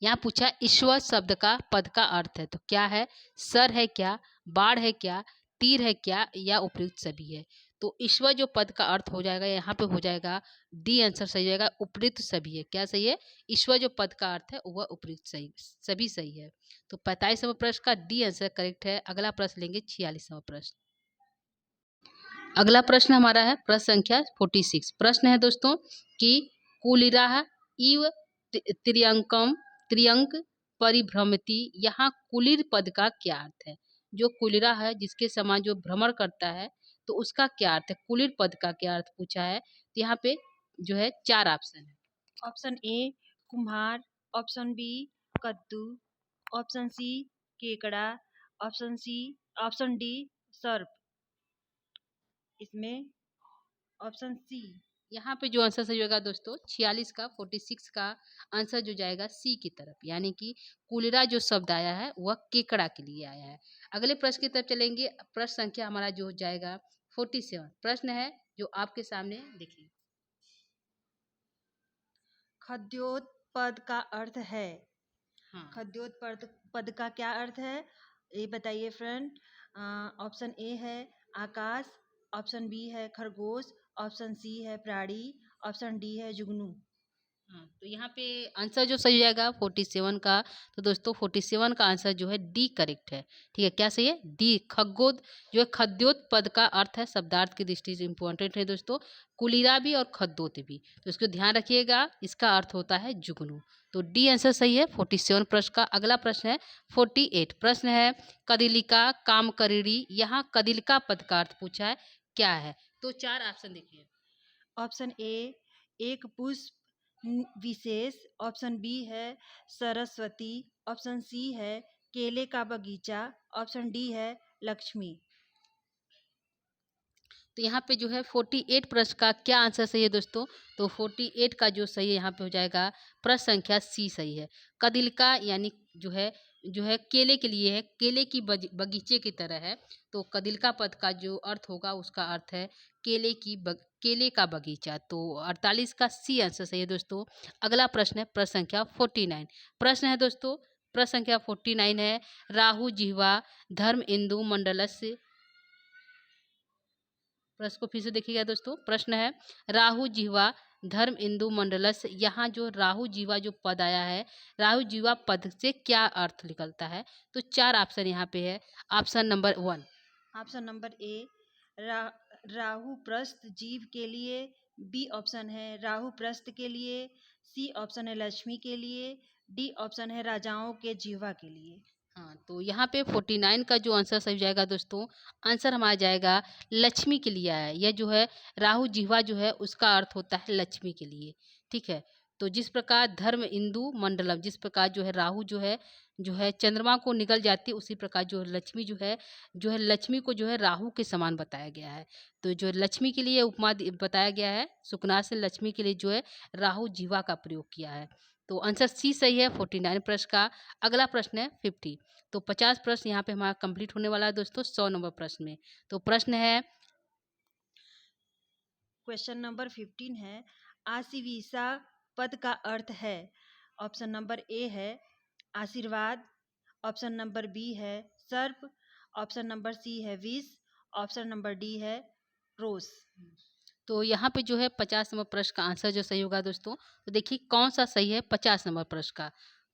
[SPEAKER 1] यहाँ पूछा ईश्वर शब्द का पद का अर्थ है, तो क्या है? सर है क्या, बाढ़ है क्या, तीर है क्या, या उपयुक्त सभी है? तो ईश्वर जो पद का अर्थ हो जाएगा यहाँ पे हो जाएगा डी आंसर सही जाएगा, उपयुक्त सभी है। क्या सही है? ईश्वर जो पद का अर्थ है वह उपयुक्त सही सभी सही है। तो 45वां प्रश्न का डी आंसर करेक्ट है। अगला प्रश्न लेंगे 46वां प्रश्न। अगला प्रश्न हमारा है प्रश्न संख्या 46। प्रश्न है दोस्तों कि कुलिराह इव त्रियंकम त्रियंक परिभ्रमति। यहाँ कुलिर पद का क्या अर्थ है? जो कुलिरा है जिसके समान जो भ्रमण करता है, तो उसका क्या अर्थ है? कुलिर पद का क्या अर्थ पूछा है। तो यहाँ पे जो है 4 ऑप्शन है।
[SPEAKER 2] ऑप्शन ए कुम्हार, ऑप्शन बी कद्दू, ऑप्शन सी केकड़ा, ऑप्शन डी सर्प। इसमें ऑप्शन सी।
[SPEAKER 1] यहाँ पे जो आंसर सही होगा दोस्तों 46 का 46 का आंसर जो जाएगा सी की तरफ, यानी कि कुलिरा जो शब्द आया है वह केकड़ा के लिए आया है। अगले प्रश्न की तरफ चलेंगे। प्रश्न संख्या हमारा जो जाएगा 47। प्रश्न है जो आपके सामने देखिए।
[SPEAKER 2] खद्योत्पद का अर्थ है।
[SPEAKER 1] हाँ,
[SPEAKER 2] खद्योत्पद पद का क्या अर्थ है ये बताइए फ्रेंड। ऑप्शन ए है आकाश, ऑप्शन बी है खरगोश, ऑप्शन सी है प्राणी, ऑप्शन डी है जुगनू।
[SPEAKER 1] हाँ, तो यहाँ पे आंसर जो सही जाएगा 47 का। तो दोस्तों 47 का आंसर जो है डी करेक्ट है। ठीक है, क्या सही है? डी। खगोद जो है खद्योत पद का अर्थ है, शब्दार्थ की दृष्टि से इंपॉर्टेंट है दोस्तों, कुलीरा भी और खद्योत भी, तो इसको ध्यान रखिएगा। इसका अर्थ होता है जुगनू। तो डी आंसर सही है 47 प्रश्न का। अगला प्रश्न है 48। प्रश्न है कदिलिका काम करीड़ी। यहाँ कदिलिका पद का अर्थ पूछा है, क्या है? तो 4 ऑप्शन देखिए।
[SPEAKER 2] ऑप्शन ए एक पुष्प विशेष, ऑप्शन बी है सरस्वती, ऑप्शन सी है केले का बगीचा, ऑप्शन डी है लक्ष्मी।
[SPEAKER 1] तो यहाँ पे जो है 48 प्रश्न का क्या आंसर सही है दोस्तों? तो 48 का जो सही है यहाँ पे हो जाएगा प्रश्न संख्या सी सही है। कदिलका यानी जो है केले के लिए है, केले की बगीचे की तरह है। तो कदिलका पद का जो अर्थ होगा उसका अर्थ है केले का बगीचा। तो 48 का सी आंसर सही है दोस्तों। अगला प्रश्न है प्रश्न संख्या 49। प्रश्न है दोस्तों प्रश्न संख्या 49 है राहु जिह्वा धर्म इंदु मंडलस्य। प्रश्न को फिर से देखिएगा दोस्तों। प्रश्न है राहु जिह्वा धर्म इंदु मंडलस। यहाँ जो राहु जीवा जो पद आया है, राहु जीवा पद से क्या अर्थ निकलता है? तो 4 ऑप्शन यहाँ पे है। Option number 1।
[SPEAKER 2] Option number A राहु प्रस्थ जीव के लिए, बी ऑप्शन है राहु प्रस्थ के लिए, सी ऑप्शन है लक्ष्मी के लिए, डी ऑप्शन है राजाओं के जीवा के लिए।
[SPEAKER 1] हाँ, तो यहाँ पे 49 का जो आंसर सही जाएगा दोस्तों, आंसर हमारा जाएगा लक्ष्मी के लिए आया है। यह जो है राहु जिह्वा जो है उसका अर्थ होता है लक्ष्मी के लिए। ठीक है, तो जिस प्रकार धर्म इंदु मंडलम, जिस प्रकार जो है राहु जो है चंद्रमा को निकल जाती है, उसी प्रकार जो है लक्ष्मी जो है लक्ष्मी को जो है राहु के समान बताया गया है। तो जो लक्ष्मी के लिए उपमा बताया गया है, सुकना से लक्ष्मी के लिए जो है राहु जिह्वा का प्रयोग किया है। तो आंसर सी सही है 49 प्रश्न का। अगला प्रश्न है 50। तो 50 प्रश्न यहाँ पे हमारा कंप्लीट होने वाला है दोस्तों 100 नंबर प्रश्न में। तो प्रश्न है
[SPEAKER 2] क्वेश्चन नंबर 15 है आशीविसा पद का अर्थ है। ऑप्शन नंबर ए है आशीर्वाद, ऑप्शन नंबर बी है सर्प, ऑप्शन नंबर सी है विष, ऑप्शन नंबर डी है रोज।
[SPEAKER 1] तो यहाँ पे जो है 50 नंबर प्रश्न का आंसर जो सही होगा दोस्तों, तो देखिए कौन सा सही है 50 नंबर प्रश्न का।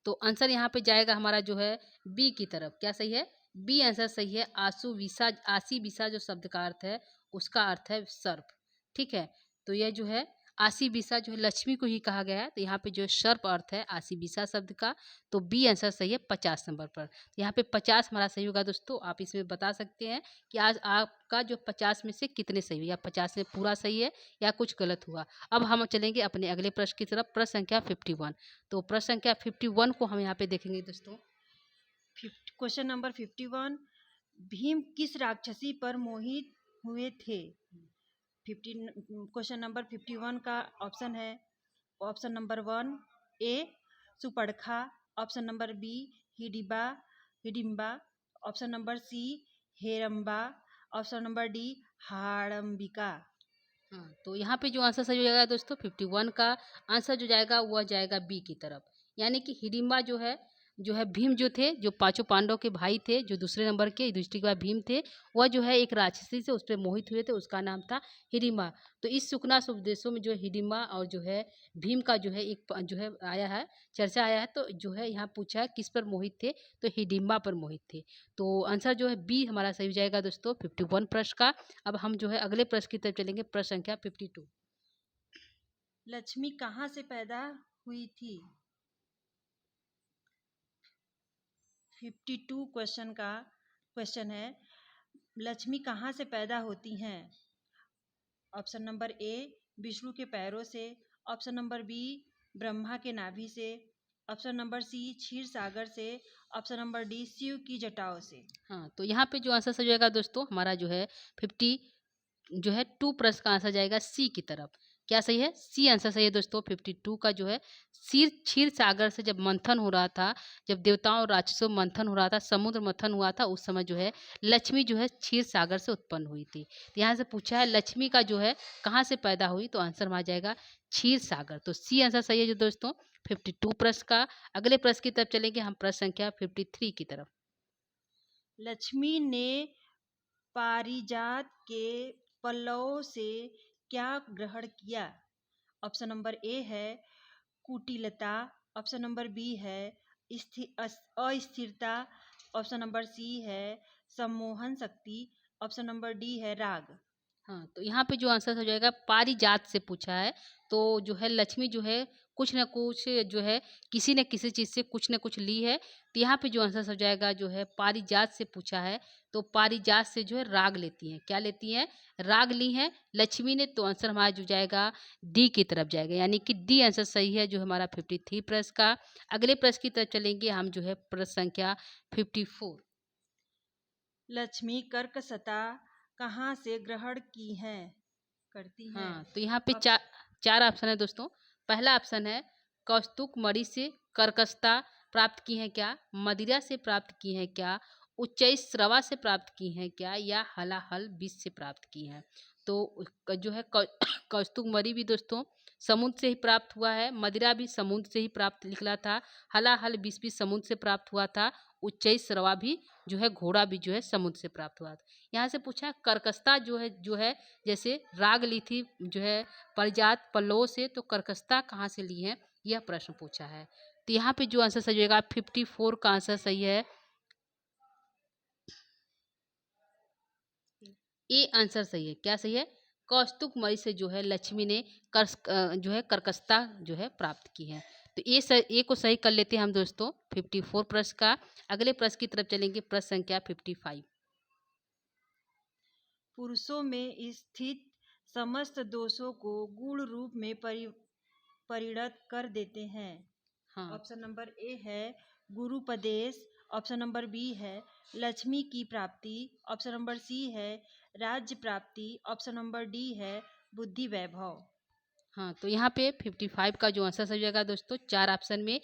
[SPEAKER 1] तो आंसर यहाँ पे जाएगा हमारा जो है बी की तरफ। क्या सही है? बी आंसर सही है। आसी विसा जो शब्द का अर्थ है उसका अर्थ है सर्प। ठीक है, तो यह जो है आसी विसा जो है लक्ष्मी को ही कहा गया है। तो यहाँ पे जो सर्प अर्थ है आसी विसा शब्द का। तो बी आंसर सही है 50 नंबर पर। तो यहाँ पे 50 हमारा सही होगा दोस्तों। आप इसमें बता सकते हैं कि आज आपका जो 50 में से कितने सही हुए, या 50 में पूरा सही है या कुछ गलत हुआ। अब हम चलेंगे अपने अगले प्रश्न की तरफ, प्रश्न संख्या 51। तो प्रश्न संख्या 51 को हम यहाँ पे देखेंगे दोस्तों।
[SPEAKER 2] क्वेश्चन नंबर 51 भीम किस राक्षसी पर मोहित हुए थे? 15 क्वेश्चन नंबर 51 का ऑप्शन है। Option number 1 A Surpanakha, option number B Hidiba Hidimba, option number C Heramba, option number D हाड़ंबिका।
[SPEAKER 1] हाँ, तो यहाँ पे जो आंसर सही हो जाएगा दोस्तों 51 का आंसर जो जाएगा वह जाएगा बी की तरफ। यानी कि हिडिंबा जो है भीम जो थे, जो पांचों पांडव के भाई थे, जो दूसरे नंबर के युधिष्ठिर के बाद भीम थे, वह जो है एक राक्षसी से उस पर मोहित हुए थे, उसका नाम था हिडिंबा। तो इस सुकनास उपदेशों में जो हिडिंबा और जो है भीम का जो है जो है आया है, चर्चा आया है। तो जो है यहाँ पूछा है किस पर मोहित थे, तो हिडिंबा पर मोहित थे। तो आंसर जो है बी हमारा सही हो जाएगा दोस्तों 51 प्रश्न का। अब हम जो है अगले प्रश्न की तरफ चलेंगे, प्रश्न संख्या 52।
[SPEAKER 2] लक्ष्मी कहाँ से पैदा हुई थी? 52 क्वेश्चन है, लक्ष्मी कहाँ से पैदा होती हैं? ऑप्शन नंबर ए विष्णु के पैरों से, ऑप्शन नंबर बी ब्रह्मा के नाभि से, ऑप्शन नंबर सी क्षीर सागर से, ऑप्शन नंबर डी शिव की जटाओं से।
[SPEAKER 1] हाँ, तो यहाँ पे जो आंसर सही जाएगा दोस्तों हमारा जो है 50 जो है 2 प्रश्न का आंसर जाएगा सी की तरफ। क्या सही है? सी आंसर सही है दोस्तों। 52 का जो है क्षीर क्षीर सागर से जब मंथन हो रहा था, जब देवताओं और राक्षसों में मंथन हो रहा था, समुद्र मंथन हुआ था, उस समय जो है लक्ष्मी जो है क्षीर सागर से उत्पन्न हुई थी। तो यहाँ से पूछा है लक्ष्मी का जो है कहाँ से पैदा हुई, तो आंसर हमारा जाएगा क्षीर सागर। तो सी आंसर सही है जो दोस्तों 52 प्रश्न का। अगले प्रश्न की तरफ चलेंगे हम, प्रश्न संख्या 53 की तरफ।
[SPEAKER 2] लक्ष्मी ने पारिजात के पल्लव से क्या ग्रहण किया? ऑप्शन नंबर ए है कुटिलता, ऑप्शन नंबर बी है अस्थिरता, ऑप्शन नंबर सी है सम्मोहन शक्ति, ऑप्शन नंबर डी है राग।
[SPEAKER 1] हाँ, तो यहाँ पे जो आंसर हो जाएगा पारिजात से पूछा है। तो जो है लक्ष्मी जो है कुछ न कुछ जो है किसी न किसी चीज़ से कुछ न कुछ ली है। तो यहाँ पे जो आंसर हो जाएगा जो है पारिजात से पूछा है। तो पारिजात से जो है राग लेती हैं। क्या लेती हैं? राग ली हैं लक्ष्मी ने। तो आंसर हमारा जो जाएगा डी की तरफ जाएगा, यानी कि डी आंसर सही है जो हमारा 53 प्रश्न का। अगले प्रश्न की तरफ चलेंगे हम, जो है प्रश्न संख्या 54।
[SPEAKER 2] लक्ष्मी कर्कशता कहाँ से ग्रहण करती हैं?
[SPEAKER 1] हाँ, तो यहाँ पे
[SPEAKER 2] ऑप्श-
[SPEAKER 1] चार ऑप्शन है दोस्तों। पहला ऑप्शन है कौस्तुक मणि से कर्कशता प्राप्त की है क्या, मदिरा से प्राप्त की है क्या, उच्चई स्रवा से प्राप्त की है क्या, या हलाहल विष से प्राप्त की है। तो जो है कौस्तुक मणि भी दोस्तों समुद्र से ही प्राप्त हुआ है, मदिरा भी समुद्र से ही प्राप्त निकला था, हलाहल विष भी समुद्र से प्राप्त हुआ था, उच्चई स्रवा भी जो है घोड़ा भी जो है समुद्र से प्राप्त हुआ था। यहाँ से पूछा है कर्कशता जो है जैसे राग ली थी जो है परिजात पल्लवों से, तो कर्कशता कहाँ से ली है, यह प्रश्न पूछा है। तो यहाँ पे जो आंसर सही होगा 54 का आंसर सही है, ए आंसर सही है। क्या सही है? कौस्तुक मणि से जो है लक्ष्मी ने जो है कर्कशता जो है प्राप्त की है। तो ए को सही कर लेते हैं हम दोस्तों 54 प्रश्न का। अगले प्रश्न की तरफ चलेंगे, प्रश्न संख्या 55।
[SPEAKER 2] पुरुषों में स्थित समस्त दोषों को गुण रूप में परिणत कर देते हैं।
[SPEAKER 1] हाँ,
[SPEAKER 2] ऑप्शन नंबर ए है गुरुपदेश, ऑप्शन नंबर बी है लक्ष्मी की प्राप्ति, ऑप्शन नंबर सी है राज्य प्राप्ति, ऑप्शन नंबर डी है बुद्धि वैभव।
[SPEAKER 1] हाँ, तो यहाँ पे 55 का जो आंसर सही हो जाएगा दोस्तों, चार ऑप्शन में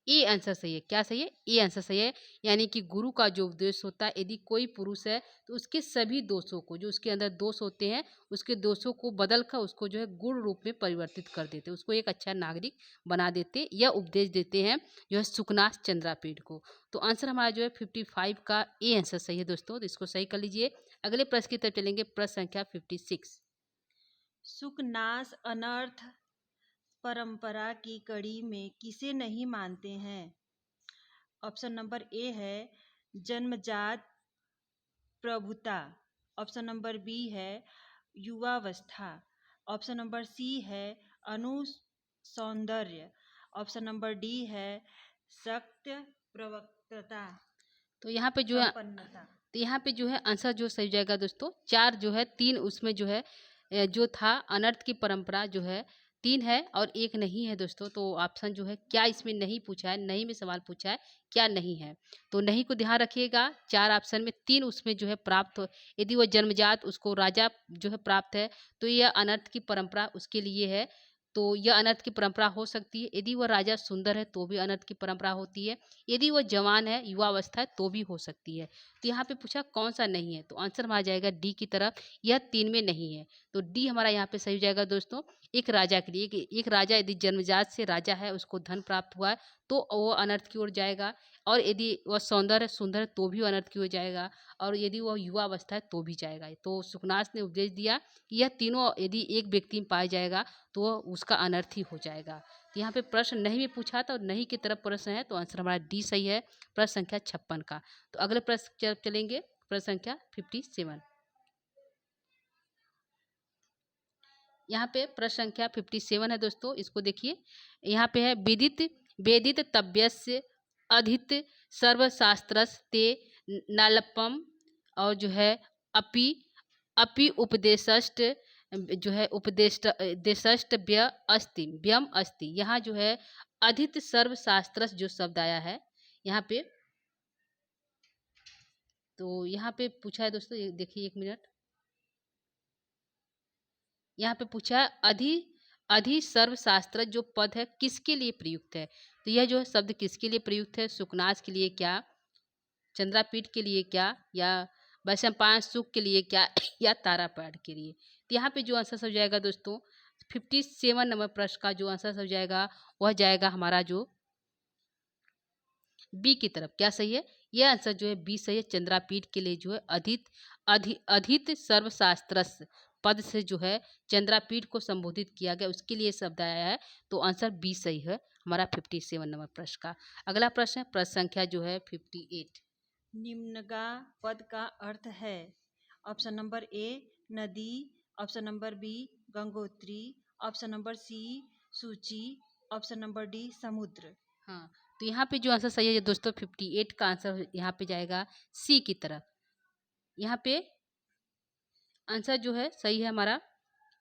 [SPEAKER 1] ए आंसर सही है। क्या सही है? ए आंसर सही है। यानी कि गुरु का जो उपदेश होता है, यदि कोई पुरुष है तो उसके सभी दोषों को, जो उसके अंदर दोष होते हैं, उसके दोषों को बदल कर उसको जो है गुण रूप में परिवर्तित कर देते, उसको एक अच्छा नागरिक बना देते, यह उपदेश देते हैं जो है सुकनाथ चंद्रापीठ को। तो आंसर हमारा जो है 55 का ए आंसर सही है दोस्तों, तो इसको सही कर लीजिए। अगले प्रश्न की तरफ चलेंगे, प्रश्न संख्या 56।
[SPEAKER 2] सुकनाश अनर्थ परंपरा की कड़ी में किसे नहीं मानते हैं? ऑप्शन नंबर ए है जन्मजात प्रभुता, ऑप्शन नंबर बी है युवावस्था, ऑप्शन नंबर सी है अनुसौंदर्य, ऑप्शन नंबर डी है सत्य प्रवक्तता
[SPEAKER 1] तो यहाँ पे जो है
[SPEAKER 2] संपन्नता।
[SPEAKER 1] तो यहाँ पे जो है आंसर जो सही जाएगा दोस्तों, चार जो है तीन उसमें जो है जो था अनर्थ की परंपरा जो है 3 है और 1 नहीं है दोस्तों, तो ऑप्शन जो है क्या इसमें नहीं पूछा है, नहीं में सवाल पूछा है, क्या नहीं है? तो नहीं को ध्यान रखिएगा, 4 ऑप्शन में 3 उसमें जो है प्राप्त हो, यदि वो जन्मजात उसको राजा जो है प्राप्त है, तो यह अनर्थ की परंपरा उसके लिए है, तो यह अनर्थ की परंपरा हो सकती है। यदि वह राजा सुंदर है तो भी अनर्थ की परंपरा होती है, यदि वह जवान है, युवा अवस्था है तो भी हो सकती है। तो यहाँ पे पूछा कौन सा नहीं है, तो आंसर हमारा जाएगा डी की तरफ, यह 3 में नहीं है। तो डी हमारा यहाँ पे सही हो जाएगा दोस्तों। एक राजा के लिए, एक राजा यदि जन्मजात से राजा है, उसको धन प्राप्त हुआ है, तो वो अनर्थ की ओर जाएगा, और यदि वह सौंदर्य है, सुंदर है, तो भी अनर्थ की ओर जाएगा, और यदि वह युवा अवस्था है तो भी जाएगा। तो सुकनास ने उपदेश दिया कि यह तीनों यदि एक व्यक्ति में पाया जाएगा तो वह उसका अनर्थ ही हो जाएगा। तो यहाँ पे प्रश्न नहीं में पूछा था और नहीं की तरफ प्रश्न है, तो आंसर हमारा डी सही है, प्रश्न संख्या 56 का। तो अगले प्रश्न की तरफ चलेंगे, प्रश्न संख्या 57। यहाँ पे प्रश्न संख्या 57 है दोस्तों, इसको देखिए। यहाँ पे है विदित वेदित तव्यस्य अधित सर्वशास्त्रस्य ते नालपम, और जो है अपि अपि उपदेशष्ट जो है उपदेशष्ट व्यम अस्ति। यहाँ जो है अधित सर्वशास्त्र जो शब्द आया है यहाँ पे, तो यहाँ पे पूछा है दोस्तों, ये देखिए 1 मिनट। यहाँ पे पूछा है अधि सर्वशास्त्र जो पद है किसके लिए प्रयुक्त है, तो यह जो है शब्द किसके लिए प्रयुक्त है? सुकनास के लिए क्या, चंद्रापीठ के लिए क्या, या वैशंपायन सुख के लिए क्या, या तारापीठ के लिए? तो यहाँ पे जो आंसर सब जाएगा दोस्तों, 57 नंबर प्रश्न का जो आंसर सब जाएगा वह जाएगा हमारा जो बी की तरफ। क्या सही है? यह आंसर जो है बी सही है, चंद्रापीठ के लिए जो है अधित सर्वशास्त्रस्य पद से जो है चंद्रापीठ को संबोधित किया गया, उसके लिए शब्द आया है, तो आंसर बी सही है हमारा 57 नंबर प्रश्न का। अगला प्रश्न है प्रश्न संख्या जो है 58।
[SPEAKER 2] निम्नगा पद का अर्थ है। ऑप्शन नंबर ए नदी, option number B Gangotri, option number C सूची, ऑप्शन नंबर डी समुद्र।
[SPEAKER 1] हाँ, तो यहाँ पे जो आंसर सही है दोस्तों, 58 का आंसर यहाँ पे जाएगा सी की तरफ। यहाँ पे आंसर जो है सही है हमारा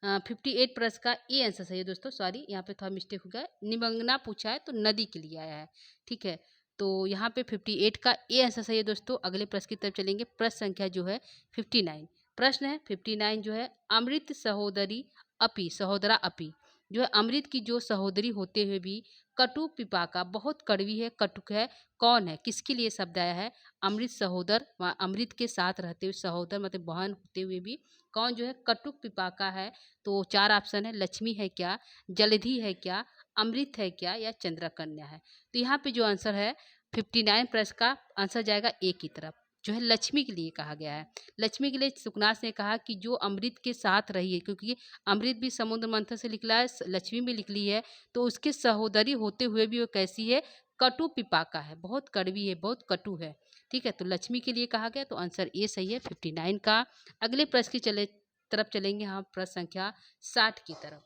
[SPEAKER 1] 58 प्रश्न का ए आंसर सही है दोस्तों, सॉरी यहाँ पे थोड़ा मिस्टेक हो गया, निमंगना पूछा है तो नदी के लिए आया है, ठीक है। तो यहाँ पे 58 का ए आंसर सही है दोस्तों। अगले प्रश्न की तरफ चलेंगे, प्रश्न संख्या जो है 59। प्रश्न है 59 जो है अमृत सहोदरी अपी, सहोदरा अपी, जो है अमृत की जो सहोदरी होते हुए भी कटु पिपाका, बहुत कड़वी है, कटुक है, कौन है? किसके लिए शब्द आया है? अमृत सहोदर, अमृत के साथ रहते हुए, सहोदर मतलब बहन होते हुए भी कौन जो है कटुक पिपाका है? तो 4 ऑप्शन है, लक्ष्मी है क्या, जलधि है क्या, अमृत है क्या, या चंद्रकन्या है? तो यहाँ पे जो आंसर है 59 प्रश्न का आंसर जाएगा ए की तरफ, जो है लक्ष्मी के लिए कहा गया है। लक्ष्मी के लिए सुकनास ने कहा कि जो अमृत के साथ रही है, क्योंकि अमृत भी समुद्र मंथन से निकला है, लक्ष्मी भी निकली है, तो उसके सहोदरी होते हुए भी वो कैसी है? कटु पिपाका है, बहुत कड़वी है, बहुत कटु है, ठीक है। तो लक्ष्मी के लिए कहा गया, तो आंसर ए सही है 59 का। अगले प्रश्न की तरफ चलेंगे हम, प्रश्न संख्या 60 की तरफ।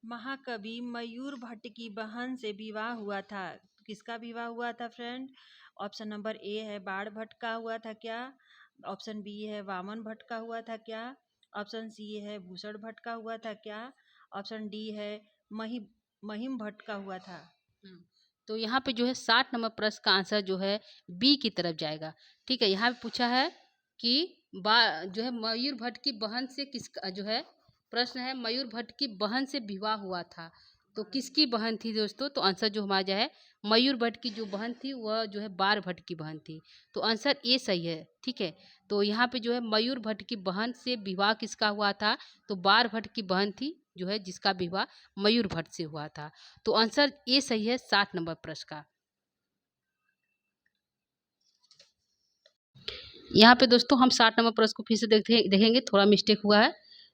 [SPEAKER 2] महाकवि मयूर भट्ट की बहन से विवाह हुआ था। किसका विवाह हुआ था फ्रेंड? ऑप्शन नंबर ए है बाण भट्ट का हुआ था क्या, ऑप्शन बी है वामन भट्ट का हुआ था क्या, ऑप्शन सी है भूषण भट्ट का हुआ था क्या, ऑप्शन डी है महिम भट्ट का हुआ था।
[SPEAKER 1] हम्म, तो यहाँ पे जो है 60 नंबर प्रश्न का आंसर जो है बी की तरफ जाएगा, ठीक है। यहाँ पे पूछा है कि जो है मयूर भट्ट की बहन से किसका जो है, प्रश्न है मयूर भट्ट की बहन से विवाह हुआ था, तो किसकी बहन थी दोस्तों? तो आंसर जो हमारा जो है मयूर भट्ट की जो बहन थी वह जो है बार भट्ट की बहन थी, तो आंसर ए सही है, ठीक है। तो यहाँ पे जो है मयूर भट्ट की बहन से विवाह किसका हुआ था? तो बार भट्ट की बहन थी जो है, जिसका विवाह मयूर भट्ट से हुआ था, तो आंसर ए सही है 60 नंबर प्रश्न का। यहाँ पे दोस्तों हम 60 नंबर प्रश्न को फिर से देखेंगे, थोड़ा मिस्टेक हुआ है।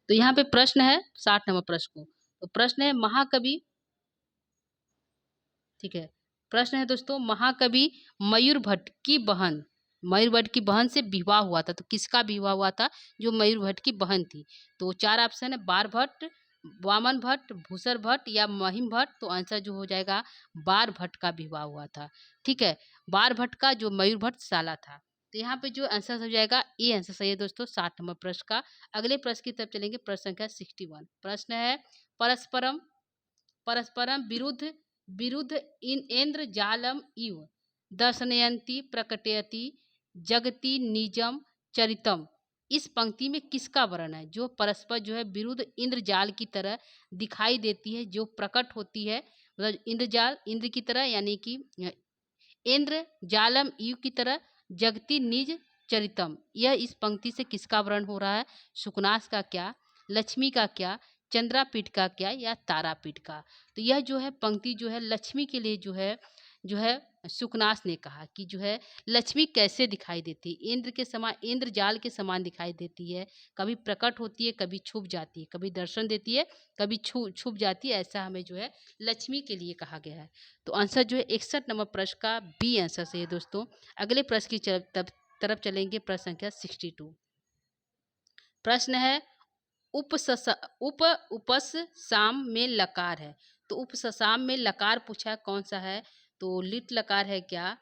[SPEAKER 1] तो यहाँ पे प्रश्न है 60 नंबर प्रश्न को, तो प्रश्न है महाकवि, ठीक है। प्रश्न है दोस्तों महाकवि मयूर भट्ट की बहन, मयूर भट्ट की बहन से विवाह हुआ था, तो किसका विवाह हुआ था जो मयूर भट्ट की बहन थी? तो 4 ऑप्शन है, बार भट्ट, वामन भट्ट, भूसर भट्ट, या महिम भट्ट, तो आंसर जो हो जाएगा बार भट्ट का विवाह हुआ था, ठीक है। बार भट्ट का जो मयूर भट्ट साला था, तो यहाँ पे जो आंसर हो जाएगा ए आंसर सही है दोस्तों 60 नंबर प्रश्न का। अगले प्रश्न की तरफ चलेंगे, प्रश्न संख्या 61। प्रश्न है परस्परम परस्परम विरुद्ध विरुद्ध इंद्र जालम इव दर्शनयंती प्रकटयति जगति निजम चरितम। इस पंक्ति में किसका वर्ण है जो परस्पर जो है विरुद्ध इंद्रजाल की तरह दिखाई देती है, जो प्रकट होती है, मतलब इंद्रजाल इंद्र की तरह यानी कि इंद्र जालम यु की तरह, जगती निज चरितम। यह इस पंक्ति से किसका वर्ण हो रहा है? सुकनास का क्या, लक्ष्मी का क्या, चंद्रापीठ का क्या, या तारापीठ का? तो यह जो है पंक्ति जो है लक्ष्मी के लिए जो है सुकनास ने कहा कि जो है लक्ष्मी कैसे दिखाई देती है, इंद्र के समान, इंद्र जाल के समान दिखाई देती है, कभी प्रकट होती है, कभी छुप जाती है, कभी दर्शन देती है, कभी छुप जाती है, ऐसा हमें जो है लक्ष्मी के लिए कहा गया है। तो आंसर जो है 61 नंबर प्रश्न का बी आंसर से है दोस्तों। अगले प्रश्न की तरफ चलेंगे, प्रश्न संख्या 62। प्रश्न है उपस साम में लकार है, तो उपसाम में लकार पूछा है, कौन सा है? तो लिट लकार है क्या,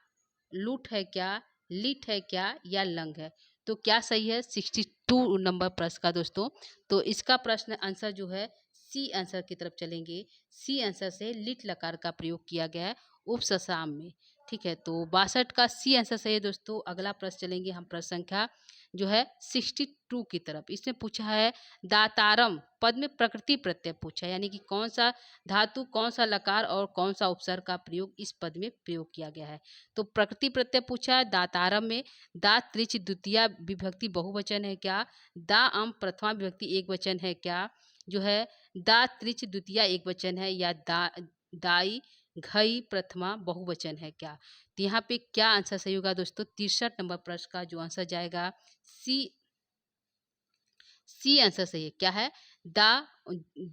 [SPEAKER 1] लूट है क्या, लिट है क्या, या लंग है? तो क्या सही है 62 नंबर प्रश्न का दोस्तों? तो इसका प्रश्न आंसर जो है सी आंसर की तरफ चलेंगे। सी आंसर से लिट लकार का प्रयोग किया गया है उपसाम में। ठीक है, तो 62 का सी आंसर सही है दोस्तों। अगला प्रश्न चलेंगे हम प्रश्न संख्या जो है 62 की तरफ। इसने पूछा है दातारम पद में प्रकृति प्रत्यय पूछा है, यानी कि कौन सा धातु, कौन सा लकार और कौन सा उपसर्ग का प्रयोग इस पद में प्रयोग किया गया है। तो प्रकृति प्रत्यय पूछा है दातारम में दा त्रिच द्वितीया विभक्ति बहुवचन है क्या, दा अम प्रथमा विभक्ति एक वचन है क्या, जो है दा त्रिच द्वितीया एक वचन है, या दाई घई प्रथमा बहुवचन है क्या? तो यहाँ पे क्या आंसर सही होगा दोस्तों? 63 नंबर प्रश्न का जो आंसर जाएगा सी आंसर सही है। क्या है? दा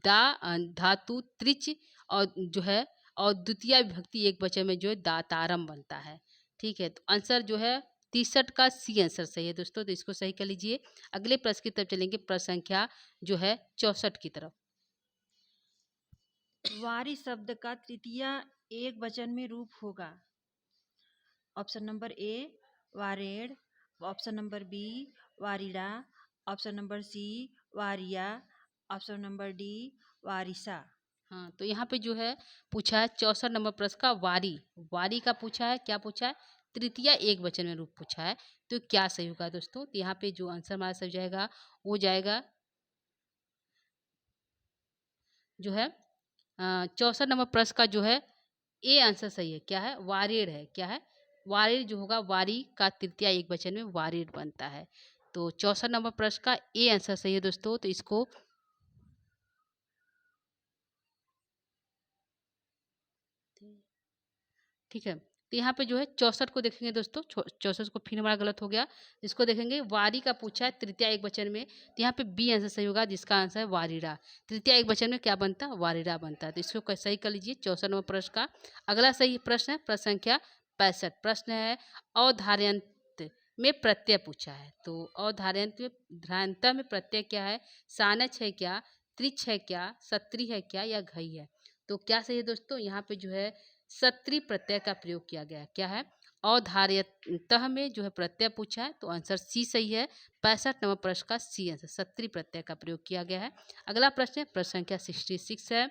[SPEAKER 1] दा धातु त्रिच और जो है और द्वितीय विभक्ति एक वचन में जो है दातारम बनता है। ठीक है, तो आंसर जो है 63 का सी आंसर सही है दोस्तों, तो इसको सही कर लीजिए। अगले प्रश्न की तरफ चलेंगे, प्रश्न संख्या जो है 64 की तरफ।
[SPEAKER 2] वारी शब्द का तृतीय एक वचन में रूप होगा। ऑप्शन नंबर ए वारेड़, ऑप्शन नंबर बी वारिड़ा, ऑप्शन नंबर सी वारिया, ऑप्शन नंबर डी वारिसा।
[SPEAKER 1] हाँ, तो यहाँ पे जो है पूछा है 64 नंबर प्रश्न का वारी, वारी का पूछा है, क्या पूछा है? तृतीया एक वचन में रूप पूछा है। तो क्या सही होगा दोस्तों? तो यहाँ पे जो आंसर हमारा सही जाएगा वो जाएगा जो है 64 नंबर प्रश्न का जो है ए आंसर सही है। क्या है? वारेड़ है। क्या है? वारेड़ जो होगा, वारी का तृतीया एक वचन में वारेड़ बनता है। तो 64 नंबर प्रश्न का ए आंसर सही है दोस्तों, तो इसको ठीक है। तो यहाँ पे जो है 64 को देखेंगे दोस्तों, 64 को फिर हमारा गलत हो गया। इसको देखेंगे, वारी का पूछा है तृतीया एक वचन में, तो यहाँ पे बी आंसर सही होगा, जिसका आंसर है वारिड़ा। तृतीया एक वचन में क्या बनता है? वारिड़ा बनता है। तो इसको सही कर लीजिए 64 नंबर प्रश्न का। अगला सही प्रश्न है प्रश्न संख्या 65। प्रश्न है अवधार्यंत में प्रत्यय पूछा है। तो अवधार्यंत में ध्रांत में प्रत्यय क्या है? सानच है क्या, त्रिच है क्या, सत्री है क्या, या घई है? तो क्या सही है दोस्तों? यहाँ पे जो है सत्री प्रत्यय का प्रयोग किया गया है। क्या है? अवधार्यतः में जो है प्रत्यय पूछा है, तो आंसर सी सही है। 65 नंबर प्रश्न का सी आंसर सत्री प्रत्यय का प्रयोग किया गया है। अगला प्रश्न है प्रश्न संख्या 66 है।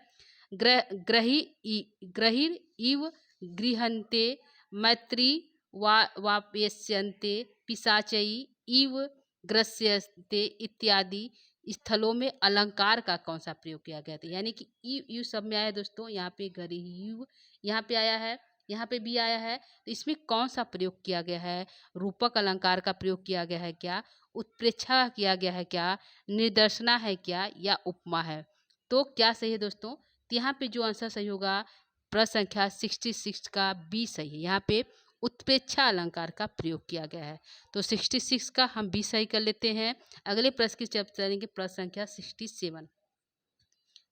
[SPEAKER 1] ग्रहिर इव गृहन्ते मैत्री वाप्यस्यन्ते पिशाचई इव ग्रस्यन्ते इत्यादि स्थलों में अलंकार का कौन सा प्रयोग किया गया था? यानी कि यू सब में आया है दोस्तों, यहाँ पे गरीब यहाँ पे आया है, यहाँ पे भी आया है, तो इसमें कौन सा प्रयोग किया गया है? रूपक अलंकार का प्रयोग किया गया है क्या, उत्प्रेक्षा किया गया है क्या, निदर्शना है क्या, या उपमा है? तो क्या सही है दोस्तों? तो यहाँ पे जो आंसर सही होगा प्रश्न संख्या 66 का बी सही है। यहाँ पे उत्प्रेक्षा अलंकार का प्रयोग किया गया है। तो 66 का हम बी सही कर लेते हैं। अगले प्रश्न की तरफ चलेंगे, प्रश्न संख्या 67।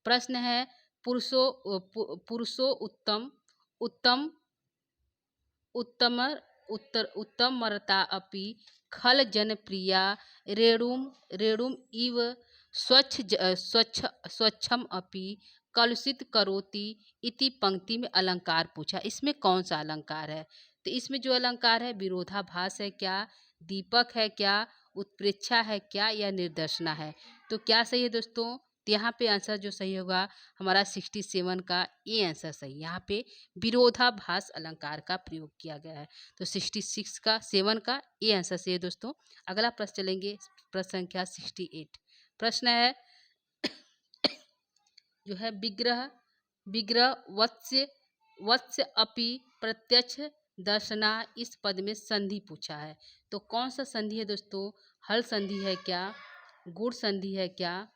[SPEAKER 1] प्रश्न है पुरुषो उत्तम उत्तम उत्तमर उत्तमरता अपि खल जनप्रिया रेणुम रेणुम इव स्वच्छम अपि कलुषित करोति इति पंक्ति में अलंकार पूछा। इसमें कौन सा अलंकार है? तो इसमें जो अलंकार है विरोधाभास है क्या, दीपक है क्या, उत्प्रेक्षा है क्या, या निर्देशना है? तो क्या सही है दोस्तों? तो यहाँ पे आंसर जो सही होगा हमारा 67 का ए आंसर सही। यहाँ पे विरोधाभास अलंकार का प्रयोग किया गया है। तो 66 का 7 का ए आंसर सही है दोस्तों। अगला प्रश्न चलेंगे, प्रश्न संख्या 68। प्रश्न है जो है विग्रह विग्रह वत्स्य वत्स्य अपि प्रत्यक्ष दर्शना, इस पद में संधि पूछा है। तो कौन सा संधि है दोस्तों? हल संधि है क्या, गुण संधि है क्या,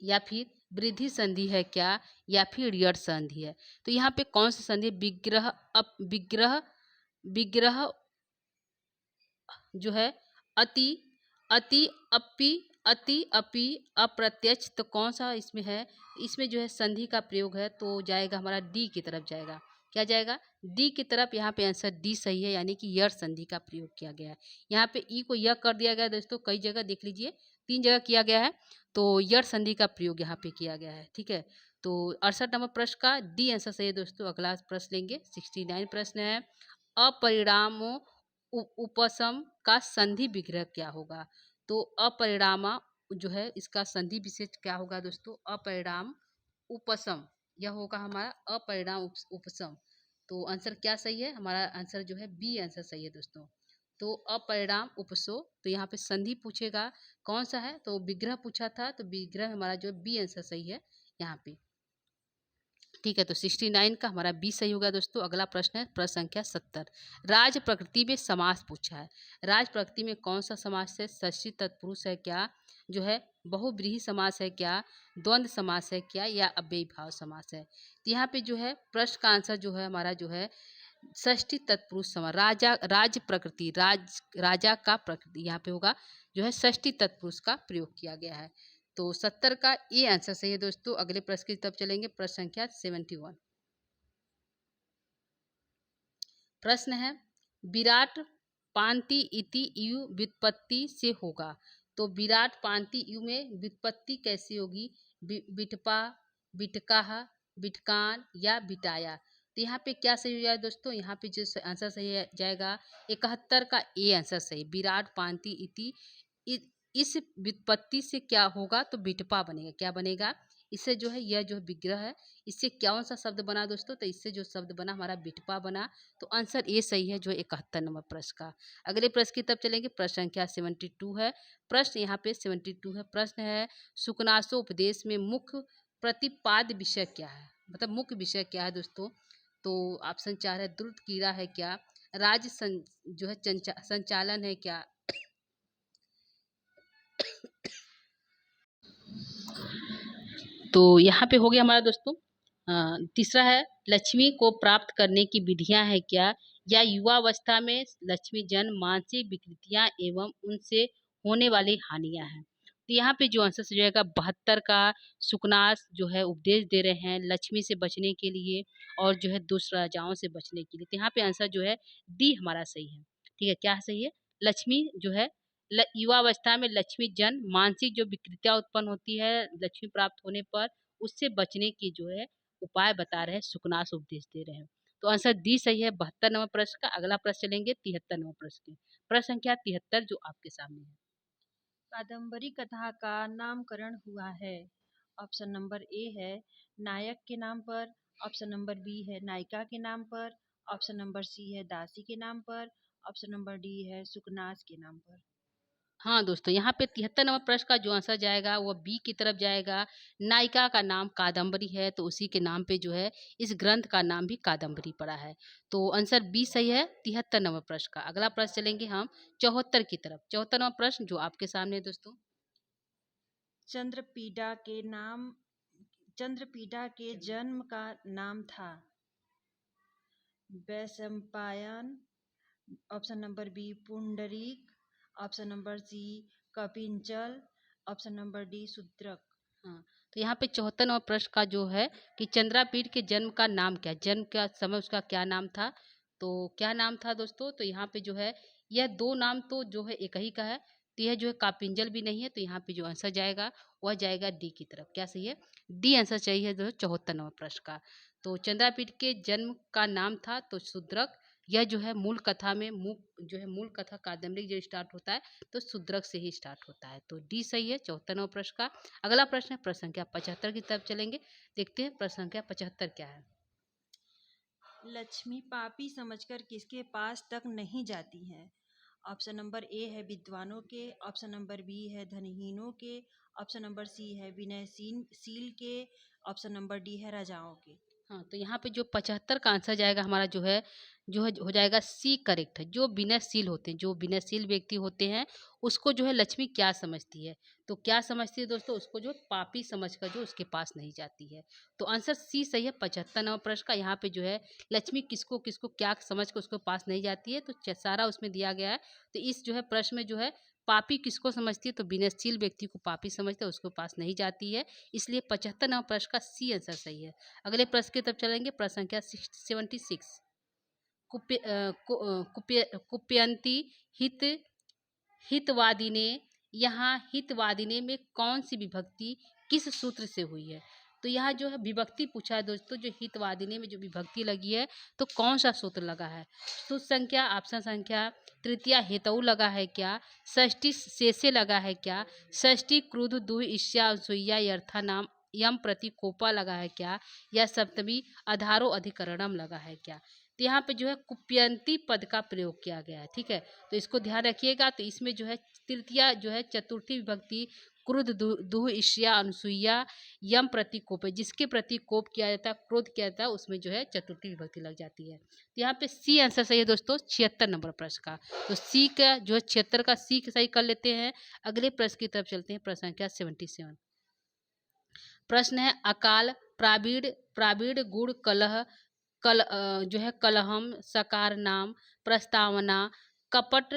[SPEAKER 1] या फिर वृद्धि संधि है क्या, या फिर ऋण संधि है? तो यहाँ पे कौन सा संधि? विग्रह विग्रह जो है अति अति अपि अति अपि अप्रत्यक्ष, तो कौन सा इसमें है? इसमें जो है संधि का प्रयोग है, तो जाएगा हमारा डी की तरफ जाएगा। क्या जाएगा? डी की तरफ। यहाँ पे आंसर डी सही है, यानी कि यड़ संधि का प्रयोग किया गया है। यहाँ पे ई को यह कर दिया गया है दोस्तों, कई जगह देख लीजिए, 3 जगह किया गया है, तो यड़ संधि का प्रयोग यहाँ पे किया गया है। ठीक है, तो 68 नंबर प्रश्न का डी आंसर सही है दोस्तों। अगला प्रश्न लेंगे, 69 प्रश्न है, अपरिणामों उपसम का संधि विग्रह क्या होगा? तो अपरिणामा जो है इसका संधि विशेष क्या होगा दोस्तों? अपरिणाम उपसम, यह होगा हमारा अपरिणाम उपसम। तो आंसर क्या सही है? हमारा आंसर जो है बी आंसर सही है दोस्तों। तो अपरिणाम उपसो, तो यहाँ पे संधि पूछेगा कौन सा है, तो विग्रह पूछा था, तो विग्रह हमारा जो बी आंसर सही है यहाँ पे। ठीक है, तो 69 का हमारा बी सही होगा दोस्तों। अगला प्रश्न है प्रश्न संख्या 70। राज प्रकृति में समास पूछा है। राज प्रकृति में कौन सा समास है? षष्ठी तत्पुरुष है क्या, जो है बहुव्रीहि समास है क्या, द्वंद्व समास है क्या, या अव्ययीभाव समास है? तो यहाँ पे जो है प्रश्न का आंसर जो है हमारा जो है षष्ठी तत्पुरुष समास। राजा राज प्रकृति, राजा का प्रकृति यहाँ पे होगा जो है षष्ठी तत्पुरुष का प्रयोग किया गया है। तो 70 का ये आंसर सही है दोस्तों। अगले प्रश्न की तरफ चलेंगे, प्रश्न संख्या 71। प्रश्न है विराट पांति इति यु व्युत्पत्ति से होगा। तो विराट पांति यु में व्युत्पत्ति कैसी होगी? बिटपा, बिटकाह, बिटकान या बिटाया? तो यहाँ पे क्या सही हो जाएगा दोस्तों? यहाँ पे जो आंसर सही जाएगा 71 का ए आंसर सही। विराट पांति इति, इस व्युत्पत्ति से क्या होगा? तो बिटपा बनेगा। क्या बनेगा? इससे जो है यह जो विग्रह है, इससे कौन सा शब्द बना दोस्तों? तो इससे जो शब्द बना हमारा बिटपा बना। तो आंसर ए सही है, जो 71 नंबर प्रश्न का। अगले प्रश्न की तरफ चलेंगे, प्रश्न संख्या 72 है। प्रश्न यहाँ पे 72 है। प्रश्न है सुकनासो उपदेश में मुख्य प्रतिपाद्य विषय क्या है? मतलब मुख्य विषय क्या है दोस्तों? तो ऑप्शन 4 है द्रुत कीड़ा है क्या, राज्य जो है संचालन है क्या, तो यहाँ पे हो गया हमारा दोस्तों। तीसरा है लक्ष्मी को प्राप्त करने की विधियां है क्या, या युवावस्था में लक्ष्मी जन्म मानसिक विकृतियां एवं उनसे होने वाली हानियां हैं? तो यहाँ पे जो आंसर सही जाएगा 72 का, सुकनास जो है उपदेश दे रहे हैं लक्ष्मी से बचने के लिए और जो है दुष्ट राजाओं से बचने के लिए। तो यहाँ पे आंसर जो है डी हमारा सही है। ठीक है, क्या सही है? लक्ष्मी जो है युवावस्था में लक्ष्मी जन्म मानसिक जो विकृतियां उत्पन्न होती है लक्ष्मी प्राप्त होने पर, उससे बचने की जो है उपाय बता रहे हैं, सुकनास उपदेश दे रहे हैं। तो आंसर डी सही है 72 नंबर प्रश्न का। अगला प्रश्न चलेंगे 73 नंबर प्रश्न के, प्रश्न संख्या 73 जो आपके सामने है।
[SPEAKER 2] कादम्बरी कथा का नामकरण हुआ है। ऑप्शन नंबर ए है नायक के नाम पर, ऑप्शन नंबर बी है नायिका के नाम पर, ऑप्शन नंबर सी है दासी के नाम पर, ऑप्शन नंबर डी है सुकनास के नाम पर।
[SPEAKER 1] हाँ दोस्तों, यहाँ पे 73 नंबर प्रश्न का जो आंसर जाएगा वो बी की तरफ जाएगा। नायिका का नाम कादम्बरी है, तो उसी के नाम पे जो है इस ग्रंथ का नाम भी कादम्बरी पड़ा है। तो आंसर बी सही है 73 नंबर प्रश्न का। अगला प्रश्न चलेंगे हम 74 की तरफ। 74 नंबर प्रश्न जो आपके सामने है दोस्तों।
[SPEAKER 2] चंद्रपीड़ा के नाम चंद्रपीड़ा के जन्म का नाम था Vaishampayan, option number B Pundarik, option number C Kapinjal, option number D Shudrak.
[SPEAKER 1] हाँ, तो यहाँ पे 74 नंबर प्रश्न का जो है कि चंद्रापीठ के जन्म का नाम क्या, जन्म का समय उसका क्या नाम था? तो क्या नाम था दोस्तों? तो यहाँ पे जो है यह दो नाम तो जो है एक ही का है, तो यह जो है कापिंजल भी नहीं है। तो यहाँ पे जो आंसर जाएगा वह जाएगा डी की तरफ। क्या सही है? डी आंसर चाहिए जो 74 नंबर प्रश्न का। तो चंद्रापीठ के जन्म का नाम था तो शूद्रक, यह जो है मूल कथा में जो है मूल कथा कादम्बरी जो स्टार्ट होता है तो शूद्रक से ही स्टार्ट होता है। तो डी सही है 74 नंबर प्रश्न का। अगला प्रश्न है प्रश्न संख्या 75 की तरफ चलेंगे। देखते हैं प्रश्न संख्या 75 क्या है।
[SPEAKER 2] लक्ष्मी पापी समझकर किसके पास तक नहीं जाती है? ऑप्शन नंबर ए है विद्वानों के, ऑप्शन नंबर बी है धनहीनों के, ऑप्शन नंबर सी है विनयशील के, ऑप्शन नंबर डी है राजाओं के।
[SPEAKER 1] हाँ, तो यहाँ पे जो 75 का आंसर जाएगा हमारा जो है हो जाएगा सी करेक्ट है। जो विनयशील होते हैं, जो विनयशील व्यक्ति होते हैं, उसको जो है लक्ष्मी क्या समझती है? तो क्या समझती है दोस्तों? उसको जो पापी समझकर जो उसके पास नहीं जाती है। तो आंसर सी सही है 75 नंबर प्रश्न का। यहाँ पे जो है लक्ष्मी किसको किसको क्या समझ कर उसके पास नहीं जाती है, तो सारा उसमें दिया गया है। तो इस जो है प्रश्न में जो है पापी किसको समझती है, तो विनयशील व्यक्ति को पापी समझते हैं, उसके पास नहीं जाती है। इसलिए 75 नंबर प्रश्न का सी आंसर सही है। अगले प्रश्न की तरफ चलेंगे। प्रश्न संख्या 76। कुप्यंती हित हितवादिने, यहाँ हितवादिने में कौन सी विभक्ति किस सूत्र से हुई है? तो यहाँ जो है विभक्ति पूछा है दोस्तों, जो हितवादिने में जो विभक्ति लगी है तो कौन सा सूत्र लगा है? सूत्र संख्या ऑप्शन संख्या तृतीया हेतु लगा है क्या? षष्ठी शेषे लगा है क्या? षष्ठी क्रुद्ध दुह ईर्ष्या असूया यर्था नाम यम प्रति कोपा लगा है क्या? या सप्तमी अधारो अधिकरणम लगा है क्या? तो यहाँ पे जो है कुप्यंती पद का प्रयोग किया गया है। ठीक है, तो इसको ध्यान रखिएगा। तो इसमें जो है तृतीया जो है चतुर्थी विभक्ति क्रुद्ध दुह ईर्ष्या अनसुईया यम प्रति कोप है। जिसके प्रति कोप किया जाता है, क्रोध किया जाता है, उसमें जो है चतुर्थी विभक्ति लग जाती है। तो यहाँ पे सी आंसर सही है दोस्तों 76 नंबर प्रश्न का। तो सी का जो है 76 का सी सही कर लेते हैं। अगले प्रश्न की तरफ चलते हैं। प्रश्न संख्या 77। प्रश्न है अकाल प्रावीण प्रावीण गुण कलह जो है कलहम सकार नाम प्रस्तावना कपट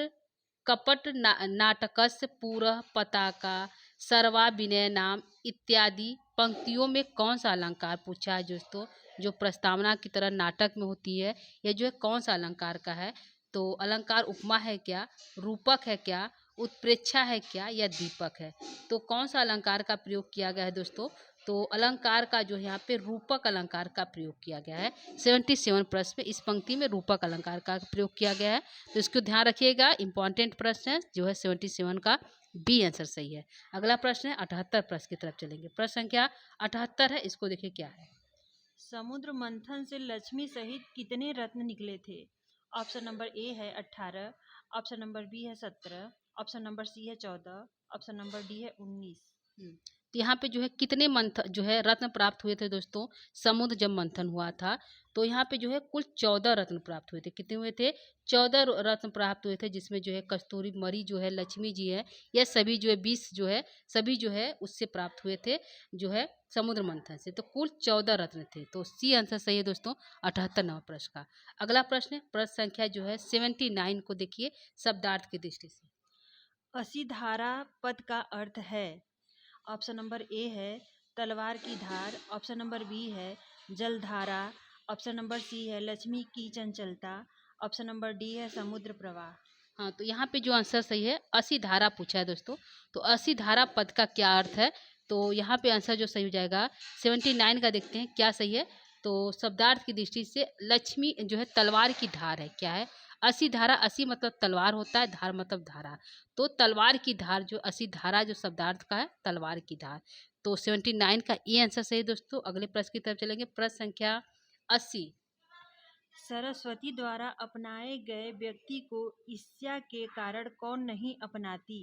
[SPEAKER 1] कपट नाटकस्य पूरह पताका सर्वा विनय नाम इत्यादि पंक्तियों में कौन सा अलंकार पूछा है दोस्तों? जो प्रस्तावना की तरह नाटक में होती है, यह जो है कौन सा अलंकार का है? तो अलंकार उपमा है क्या, रूपक है क्या, उत्प्रेक्षा है क्या, या दीपक है? तो कौन सा अलंकार का प्रयोग किया गया है दोस्तों? तो अलंकार का जो यहाँ पे रूपक अलंकार का प्रयोग किया गया है। 77 प्रश्न में इस पंक्ति में रूपक अलंकार का प्रयोग किया गया है। तो इसको ध्यान रखिएगा, इंपॉर्टेंट प्रश्न है जो है 77 का बी आंसर सही है। अगला प्रश्न है 78 प्रश्न की तरफ चलेंगे। प्रश्न संख्या 78 है, इसको देखिए क्या है।
[SPEAKER 2] समुद्र मंथन से लक्ष्मी सहित कितने रत्न निकले थे? ऑप्शन नंबर ए है 18, ऑप्शन नंबर बी है 17, ऑप्शन नंबर सी है 14, ऑप्शन नंबर डी है 19।
[SPEAKER 1] तो यहाँ पे जो है कितने मंथन जो है रत्न प्राप्त हुए थे दोस्तों? समुद्र जब मंथन हुआ था तो यहाँ पे जो है कुल 14 रत्न प्राप्त हुए थे। कितने हुए थे? 14 रत्न प्राप्त हुए थे, जिसमें जो है कस्तूरी मणि जो है लक्ष्मी जी है, यह सभी जो है 20 जो है सभी जो है उससे प्राप्त हुए थे जो है समुद्र मंथन से। तो कुल 14 रत्न थे। तो सी आंसर सही है दोस्तों 78 नंबर प्रश्न का। अगला प्रश्न है प्रश्न संख्या जो है 79 को देखिए शब्दार्थ की दृष्टि से।
[SPEAKER 2] असीधारा पद का अर्थ है? ऑप्शन नंबर ए है तलवार की धार, ऑप्शन नंबर बी है जलधारा, ऑप्शन नंबर सी है लक्ष्मी की चंचलता, ऑप्शन नंबर डी है समुद्र प्रवाह।
[SPEAKER 1] हाँ, तो यहाँ पे जो आंसर सही है असी धारा पूछा है दोस्तों। तो असी धारा पद का क्या अर्थ है? तो यहाँ पे आंसर जो सही हो जाएगा 79 का देखते हैं क्या सही है। तो शब्दार्थ की दृष्टि से लक्ष्मी जो है तलवार की धार है। क्या है? असी धारा, असी मतलब तलवार होता है, धार मतलब धारा। तो तलवार की धार जो असी धारा जो शब्दार्थ का है तलवार की धार। तो 79 का ये आंसर सही है दोस्तों। अगले प्रश्न की तरफ चलेंगे। प्रश्न संख्या 80।
[SPEAKER 2] सरस्वती द्वारा अपनाए गए व्यक्ति को ईर्ष्या के कारण कौन नहीं अपनाती?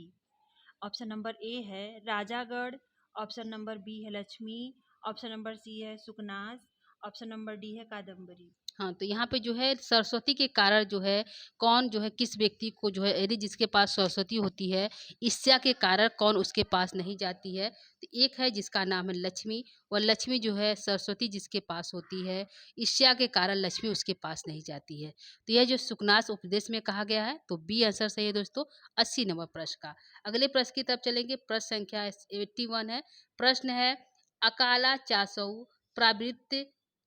[SPEAKER 2] ऑप्शन नंबर ए है राजागढ़, ऑप्शन नंबर बी है लक्ष्मी, ऑप्शन नंबर सी है सुकनास, ऑप्शन नंबर डी है कादम्बरी।
[SPEAKER 1] हाँ, तो यहाँ पे जो है सरस्वती के कारण जो है कौन जो है किस व्यक्ति को जो है यदि जिसके पास सरस्वती होती है ईर्ष्या के कारण कौन उसके पास नहीं जाती है? तो एक है जिसका नाम है लक्ष्मी, और लक्ष्मी जो है सरस्वती जिसके पास होती है ईर्ष्या के कारण लक्ष्मी उसके पास नहीं जाती है। तो यह जो सुकनास उपदेश में कहा गया है। तो बी आंसर सही है दोस्तों 80 नंबर प्रश्न का। अगले प्रश्न की तरफ चलेंगे। प्रश्न संख्या 81 है। प्रश्न है अकाला चासौ प्रावृत्त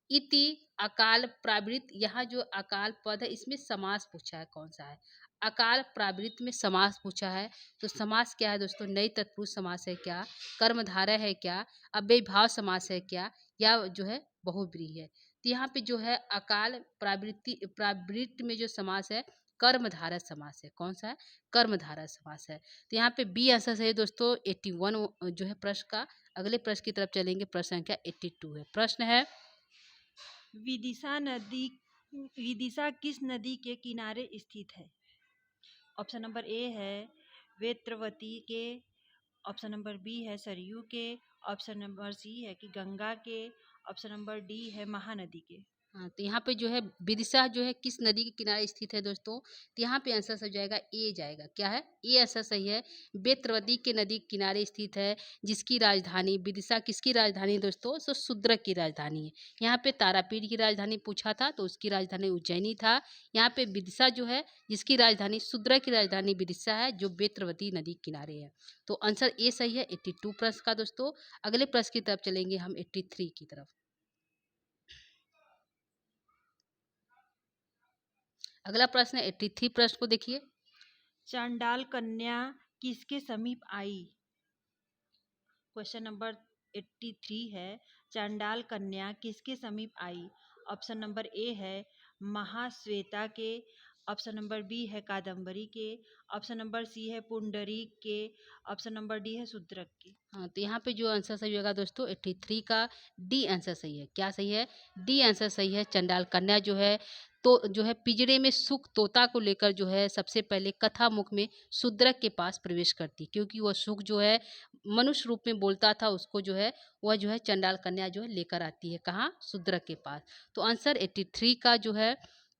[SPEAKER 1] इति अकाल प्रावृत्त, यहाँ जो अकाल पद है इसमें समास पूछा है कौन सा है? अकाल प्रावृत्त में समास पूछा है। तो समास क्या है दोस्तों? नई तत्पुरुष समास है क्या, कर्मधारय है क्या, अव्ययीभाव समास है क्या, या जो है बहुब्रीहि है? तो यहाँ पे जो है अकाल प्रावृत्ति में जो समास है कर्मधारय समास है। कौन सा है? कर्मधारय समास है। तो यहाँ पे बी आंसर सही है दोस्तों 81 जो है प्रश्न का। अगले प्रश्न की तरफ चलेंगे। प्रश्न संख्या 82 है। प्रश्न है
[SPEAKER 2] विदिशा किस नदी के किनारे स्थित है? ऑप्शन नंबर ए है वेत्रवती के, ऑप्शन नंबर बी है सरयू के, ऑप्शन नंबर सी है कि गंगा के, ऑप्शन नंबर डी है महानदी के।
[SPEAKER 1] हाँ, तो यहाँ पे जो है विदिशा जो है किस नदी के किनारे स्थित है दोस्तों? तो यहाँ पे आंसर हो जाएगा ए जाएगा। क्या है? ए आंसर सही है। बेतरवती के नदी के किनारे स्थित है, जिसकी राजधानी विदिशा किसकी राजधानी है दोस्तों? सो शूद्रक की राजधानी है। यहाँ पे तारापीठ की राजधानी पूछा था तो उसकी राजधानी उज्जैनी था। यहाँ पे विदिशा जो है जिसकी राजधानी शूद्रक की राजधानी विदिशा है, जो बेतरवती नदी के किनारे है। तो आंसर ए सही है 82 प्रश्न का दोस्तों। अगले प्रश्न की तरफ चलेंगे हम 83 की तरफ। अगला प्रश्न है 83 प्रश्न को देखिए।
[SPEAKER 2] चांडाल कन्या किसके समीप आई? क्वेश्चन नंबर 83 है, चांडाल कन्या किसके समीप आई? ऑप्शन नंबर ए है महाश्वेता के, ऑप्शन नंबर बी है कादम्बरी के, ऑप्शन नंबर सी है पुंडरीक के, ऑप्शन नंबर डी है शूद्रक के।
[SPEAKER 1] हाँ, तो यहाँ पे जो आंसर सही होगा दोस्तों 83 का डी आंसर सही है। क्या सही है? डी आंसर सही है। चंडाल कन्या जो है तो जो है पिंजरे में सुख तोता को लेकर जो है सबसे पहले कथा मुख में शूद्रक के पास प्रवेश करती, क्योंकि वह सुख जो है मनुष्य रूप में बोलता था, उसको जो है वह जो है चंडाल कन्या जो है लेकर आती है कहाँ? शूद्रक के पास। तो आंसर 83 का जो है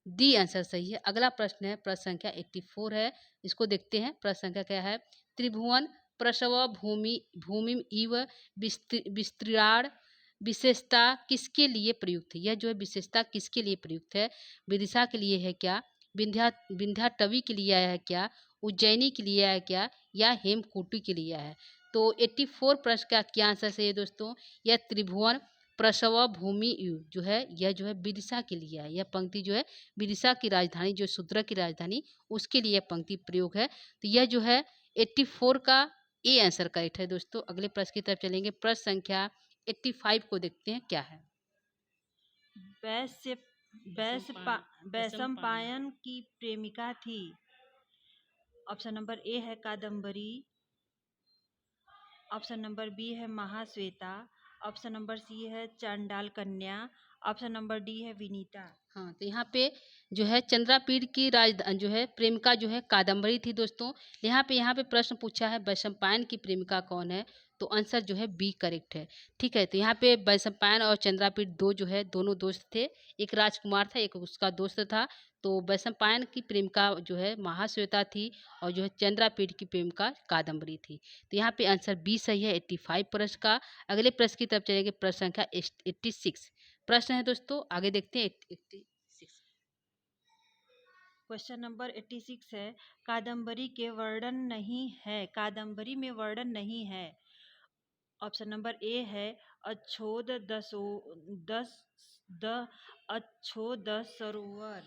[SPEAKER 1] डी आंसर सही है। अगला प्रश्न है प्रश्न संख्या 84 है। इसको देखते हैं। प्रश्न संख्या क्या है? त्रिभुवन प्रसव भूमि इव विस्तृणाड़ विशेषता किसके लिए प्रयुक्त है? यह जो है विशेषता किसके लिए प्रयुक्त है? विदिशा के लिए है क्या? विंध्याटवी के लिए आया है क्या? उज्जैनी के लिए आया है क्या? या हेमकूटी के लिए आया है? तो 84 प्रश्न का क्या आंसर सही है दोस्तों? यह त्रिभुवन प्रसव भूमि यु जो है यह जो है विदिशा के लिए है। यह पंक्ति जो है विदिशा की राजधानी जो शूद्रक की राजधानी उसके लिए पंक्ति प्रयोग है। तो यह जो है 84 का ए आंसर करेक्ट है दोस्तों। अगले प्रश्न की तरफ चलेंगे। प्रश्न संख्या 85 को देखते हैं क्या है।
[SPEAKER 2] वैश्य वैशंपायन की प्रेमिका थी। ऑप्शन नंबर ए है कादम्बरी, ऑप्शन नंबर बी है महाश्वेता, ऑप्शन नंबर सी है चांडाल कन्या, ऑप्शन नंबर डी है विनीता।
[SPEAKER 1] हाँ, तो यहाँ पे जो है चंद्रापीठ की राजधानी जो है प्रेमिका जो है कादम्बरी थी दोस्तों। यहाँ पे प्रश्न पूछा है वैशंपायन की प्रेमिका कौन है? तो आंसर जो है बी करेक्ट है। ठीक है, तो यहाँ पे वैशंपायन और चंद्रापीठ दो जो है दोनों दोस्त थे। एक राजकुमार था, एक उसका दोस्त था। तो वैशंपायन की प्रेमिका जो है महाश्वेता थी और जो है चंद्रापीठ की प्रेमिका कादम्बरी थी। तो यहाँ पे आंसर बी सही है 85 प्रश्न का। अगले प्रश्न की तरफ चलेंगे। प्रश्न संख्या 86 प्रश्न है दोस्तों। आगे देखते हैं 86।
[SPEAKER 2] क्वेश्चन नंबर 86 है, कादम्बरी के वर्णन नहीं है, कादम्बरी में वर्णन नहीं है। ऑप्शन नंबर ए है अच्छोद दसो दस द अच्छोद सरोवर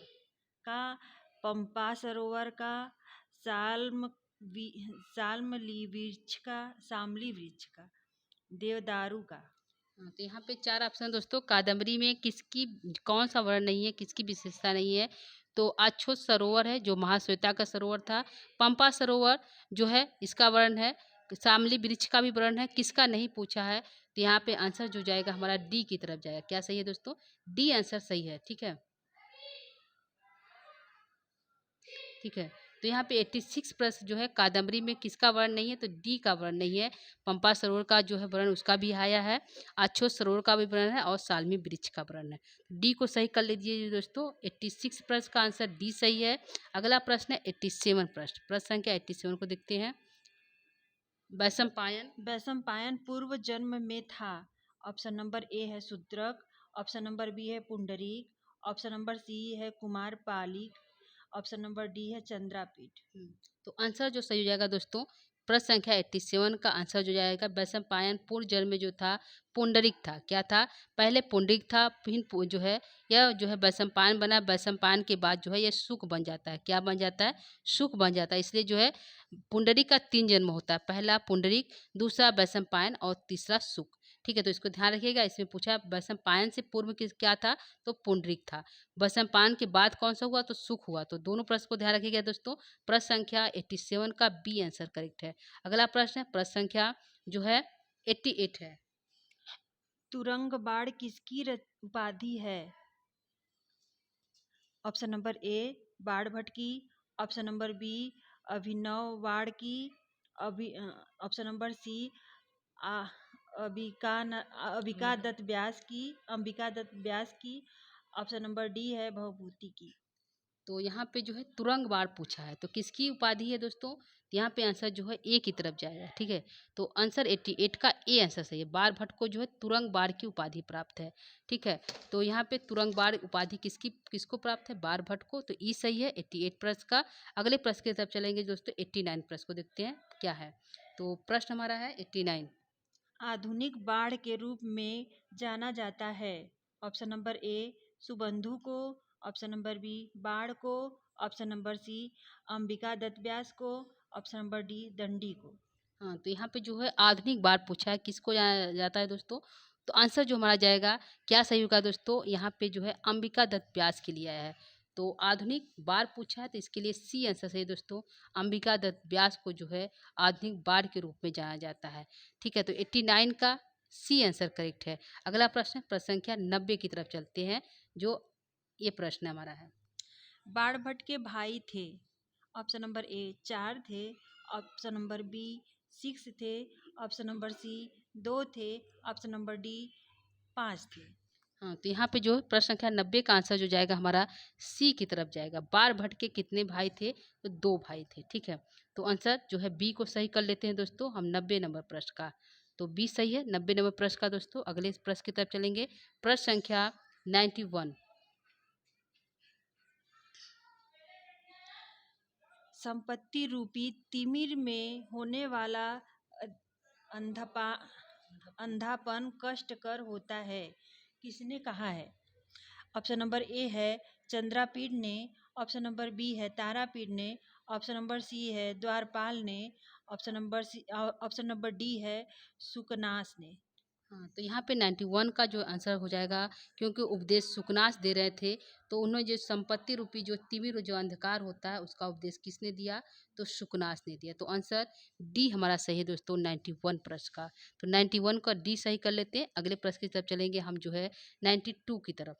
[SPEAKER 2] का, पंपा सरोवर का, साल्म साल्मली वृक्ष का, सामली वृक्ष का, देवदारू का।
[SPEAKER 1] हाँ, तो यहाँ पे चार ऑप्शन दोस्तों। कादम्बरी में किसकी कौन सा वर्ण नहीं है, किसकी विशेषता नहीं है? तो अछोत सरोवर है जो महाश्वेता का सरोवर था। पंपा सरोवर जो है इसका वर्ण है। शामली वृक्ष का भी वर्ण है, किसका नहीं पूछा है। तो यहाँ पे आंसर जो जाएगा हमारा डी की तरफ जाएगा। क्या सही है दोस्तों? डी आंसर सही है। ठीक है, ठीक है। तो यहाँ पे 86 प्रश्न जो है कादम्बरी में किसका वर्ण नहीं है? तो डी का वर्ण नहीं है। पंपा सरोवर का जो है वर्ण उसका भी आया है। अछोत सरोवर का भी वर्ण है और सालमी वृक्ष का वर्ण है। डी को सही कर लीजिए दोस्तों। 86 प्रश्न का आंसर डी सही है। अगला प्रश्न है 87 प्रश्न। प्रश्न संख्या 87 को देखते हैं। वैशंपायन
[SPEAKER 2] वैशंपायन पूर्व जन्म में था। ऑप्शन नंबर ए है शूद्रक, ऑप्शन नंबर बी है पुंडरीक, ऑप्शन नंबर सी है कुमार पालिक, ऑप्शन नंबर डी है चंद्रापीठ।
[SPEAKER 1] तो आंसर जो सही हो जाएगा दोस्तों प्रश्न संख्या 87 का आंसर जो जाएगा वैशंपायन पूर्व जन्म में जो था पुंडरिक था। क्या था? पहले पुंडरिक था, फिर जो है यह जो है वैशंपायन बना। वैशंपायन के बाद जो है यह शुक बन जाता है। क्या बन जाता है? शुक बन जाता है। इसलिए जो है पुंडरिक का 3 जन्म होता है। पहला पुंडरिक, दूसरा वैशंपायन और तीसरा शुक। ठीक है, तो इसको ध्यान रखिएगा। इसमें पूछा वैशंपायन से पूर्व किस क्या था, तो पुंडरीक था। वैशंपायन के बाद कौन सा हुआ, तो सुख हुआ। तो दोनों प्रश्न को ध्यान रखिएगा दोस्तों। प्रश्न संख्या 87 का बी आंसर करेक्ट है। अगला प्रश्न है, प्रश्न संख्या जो है 88 है।
[SPEAKER 2] तुरंगबाड़ किसकी उपाधि है? ऑप्शन नंबर ए बाण भट्ट की, ऑप्शन नंबर बी अभिनव बाड़ की, option number C Ambika Datt Vyas की, ऑप्शन नंबर डी है भवभूति की।
[SPEAKER 1] तो यहाँ पे जो है तुरंग बाण पूछा है, तो किसकी उपाधि है दोस्तों? तो यहाँ पे आंसर जो है ए की तरफ जाएगा। ठीक है, तो आंसर 88 का ए आंसर सही है। बाण भट्ट को जो है तुरंग बाण की उपाधि प्राप्त है। ठीक है, तो यहाँ पे तुरंग बाण उपाधि किसको प्राप्त है? बाण भट्ट को। तो ई सही है 88 प्रश्न का। अगले प्रश्न की तरफ चलेंगे दोस्तों, 89 प्रश्न को देखते हैं क्या है। तो प्रश्न हमारा है 89।
[SPEAKER 2] आधुनिक बाढ़ के रूप में जाना जाता है। ऑप्शन नंबर ए सुबंधु को, ऑप्शन नंबर बी बाढ़ को, option number C Ambika Datt Vyas को, ऑप्शन नंबर डी दंडी को।
[SPEAKER 1] हाँ, तो यहाँ पे जो है आधुनिक बाढ़ पूछा है, किसको जाना जाता है दोस्तों? तो आंसर जो हमारा जाएगा, क्या सही होगा दोस्तों? यहाँ पे जो है अंबिका दत्त व्यास के लिए आया है। तो आधुनिक बाढ़ पूछा है, तो इसके लिए सी आंसर सही है दोस्तों। अंबिका दत्त व्यास को जो है आधुनिक बाढ़ के रूप में जाना जाता है। ठीक है, तो 89 का सी आंसर करेक्ट है। अगला प्रश्न है, प्रश्न संख्या 90 की तरफ चलते हैं, जो ये प्रश्न हमारा है।
[SPEAKER 2] बाण भट्ट के भाई थे। ऑप्शन नंबर ए 4 थे, ऑप्शन नंबर बी 6 थे, ऑप्शन नंबर सी 2 थे, ऑप्शन नंबर डी 5 थे।
[SPEAKER 1] हाँ, तो यहाँ पे जो प्रश्न संख्या 90 का आंसर जो जाएगा हमारा सी की तरफ जाएगा। बाण भट्ट के कितने भाई थे? तो 2 भाई थे। ठीक है, तो आंसर जो है बी को सही कर लेते हैं दोस्तों हम 90 नंबर प्रश्न का। तो बी सही है 90 नंबर प्रश्न का दोस्तों। अगले प्रश्न की तरफ चलेंगे, प्रश्न संख्या 91।
[SPEAKER 2] संपत्ति रूपी तिमिर में होने वाला अंधपा अंधापन कष्टकर होता है, किसने कहा है? ऑप्शन नंबर ए है चंद्रापीड ने, ऑप्शन नंबर बी है तारापीड ने, ऑप्शन नंबर सी है द्वारपाल ने, ऑप्शन नंबर डी है सुकनास ने।
[SPEAKER 1] हाँ, तो यहाँ पे 91 का जो आंसर हो जाएगा, क्योंकि उपदेश सुकनास दे रहे थे, तो उन्होंने जो संपत्ति रूपी जो तिमिर जो अंधकार होता है उसका उपदेश किसने दिया? तो सुकनास ने दिया। तो आंसर डी हमारा सही है दोस्तों 91 प्रश्न का। तो 91 का डी सही कर लेते हैं। अगले प्रश्न की तरफ चलेंगे हम जो है 92 की तरफ।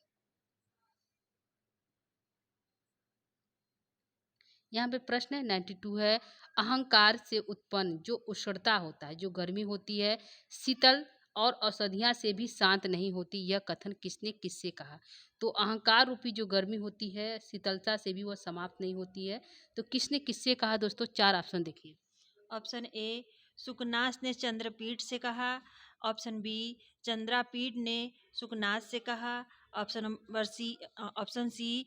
[SPEAKER 1] यहाँ पे प्रश्न है 92 है, अहंकार से उत्पन्न जो उष्णता होता है, जो गर्मी होती है, शीतल और औषधियाँ से भी शांत नहीं होती, यह कथन किसने किससे कहा? तो अहंकार रूपी जो गर्मी होती है, शीतलता से भी वह समाप्त नहीं होती है, तो किसने किससे कहा दोस्तों? 4 ऑप्शन देखिए।
[SPEAKER 2] ऑप्शन ए सुकनास ने चंद्रपीठ से कहा, ऑप्शन बी चंद्रापीठ ने सुकनास से कहा, ऑप्शन सी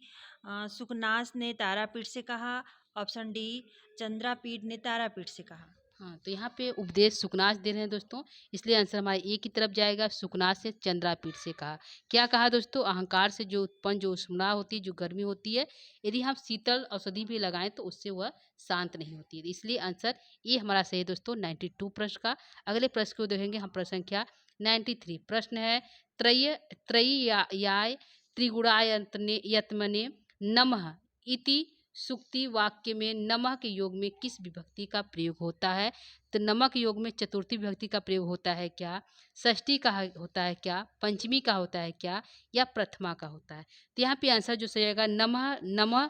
[SPEAKER 2] सुकनास ने तारापीठ से कहा, ऑप्शन डी चंद्रापीठ ने तारापीठ से कहा।
[SPEAKER 1] हाँ, तो यहाँ पे उपदेश सुकनास दे रहे हैं दोस्तों, इसलिए आंसर हमारा ए की तरफ जाएगा। सुकनास से चंद्रापीठ से कहा। क्या कहा दोस्तों? अहंकार से जो उत्पन्न जो उष्णता होती है, जो गर्मी होती है, यदि हम शीतल औषधि भी लगाएं तो उससे वह शांत नहीं होती है। इसलिए आंसर ए हमारा सही है दोस्तों 92 प्रश्न का। अगले प्रश्न को देखेंगे हम, प्रश्न संख्या 93। प्रश्न है, त्रय्याय त्रिगुणायतने यत्मने नमः इति सुक्ति वाक्य में नमः के योग में किस विभक्ति का प्रयोग होता है? तो नमक योग में चतुर्थी विभक्ति का प्रयोग होता है क्या? षष्ठी का होता है क्या? पंचमी का होता है क्या? या प्रथमा का होता है? तो यहाँ पे आंसर जो सही आएगा, नमः नमः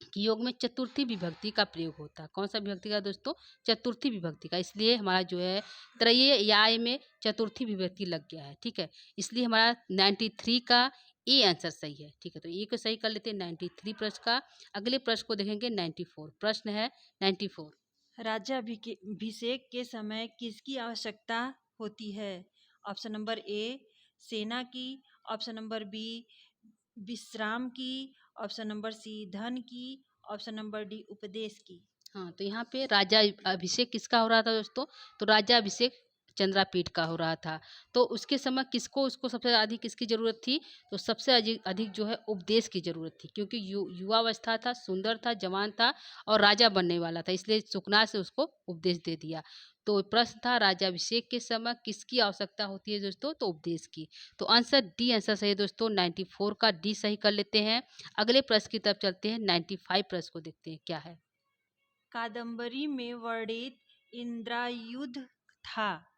[SPEAKER 1] के योग में चतुर्थी विभक्ति का प्रयोग होता है। कौन सा विभक्ति का दोस्तों? चतुर्थी विभक्ति का। इसलिए हमारा जो है त्रय्याय में चतुर्थी विभक्ति लग गया है। ठीक है, इसलिए हमारा 93 का ए आंसर सही है। ठीक है, तो ए को सही कर लेते हैं 93 प्रश्न का। अगले प्रश्न को देखेंगे 94। प्रश्न है 94।
[SPEAKER 2] राज्याभिषेक के समय किसकी आवश्यकता होती है? ऑप्शन नंबर ए सेना की, ऑप्शन नंबर बी विश्राम की, ऑप्शन नंबर सी धन की, ऑप्शन नंबर डी उपदेश की।
[SPEAKER 1] हाँ, तो यहाँ पे राज्याभिषेक किसका हो रहा था दोस्तों? तो राज्याभिषेक चंद्रापीठ का हो रहा था। तो उसके समय किसको उसको सबसे अधिक किसकी ज़रूरत थी? तो सबसे अधिक अधिक जो है उपदेश की ज़रूरत थी, क्योंकि युवावस्था था, सुंदर था, जवान था और राजा बनने वाला था, इसलिए सुकनाथ से उसको उपदेश दे दिया। तो प्रश्न था राज्याभिषेक के समय किसकी आवश्यकता होती है दोस्तों? तो उपदेश की। तो आंसर डी आंसर सही है दोस्तों, 94 का डी सही कर लेते हैं। अगले प्रश्न की तरफ चलते हैं, 95 प्रश्न को देखते हैं क्या है।
[SPEAKER 2] कादम्बरी में वर्णित इंद्रायुध था।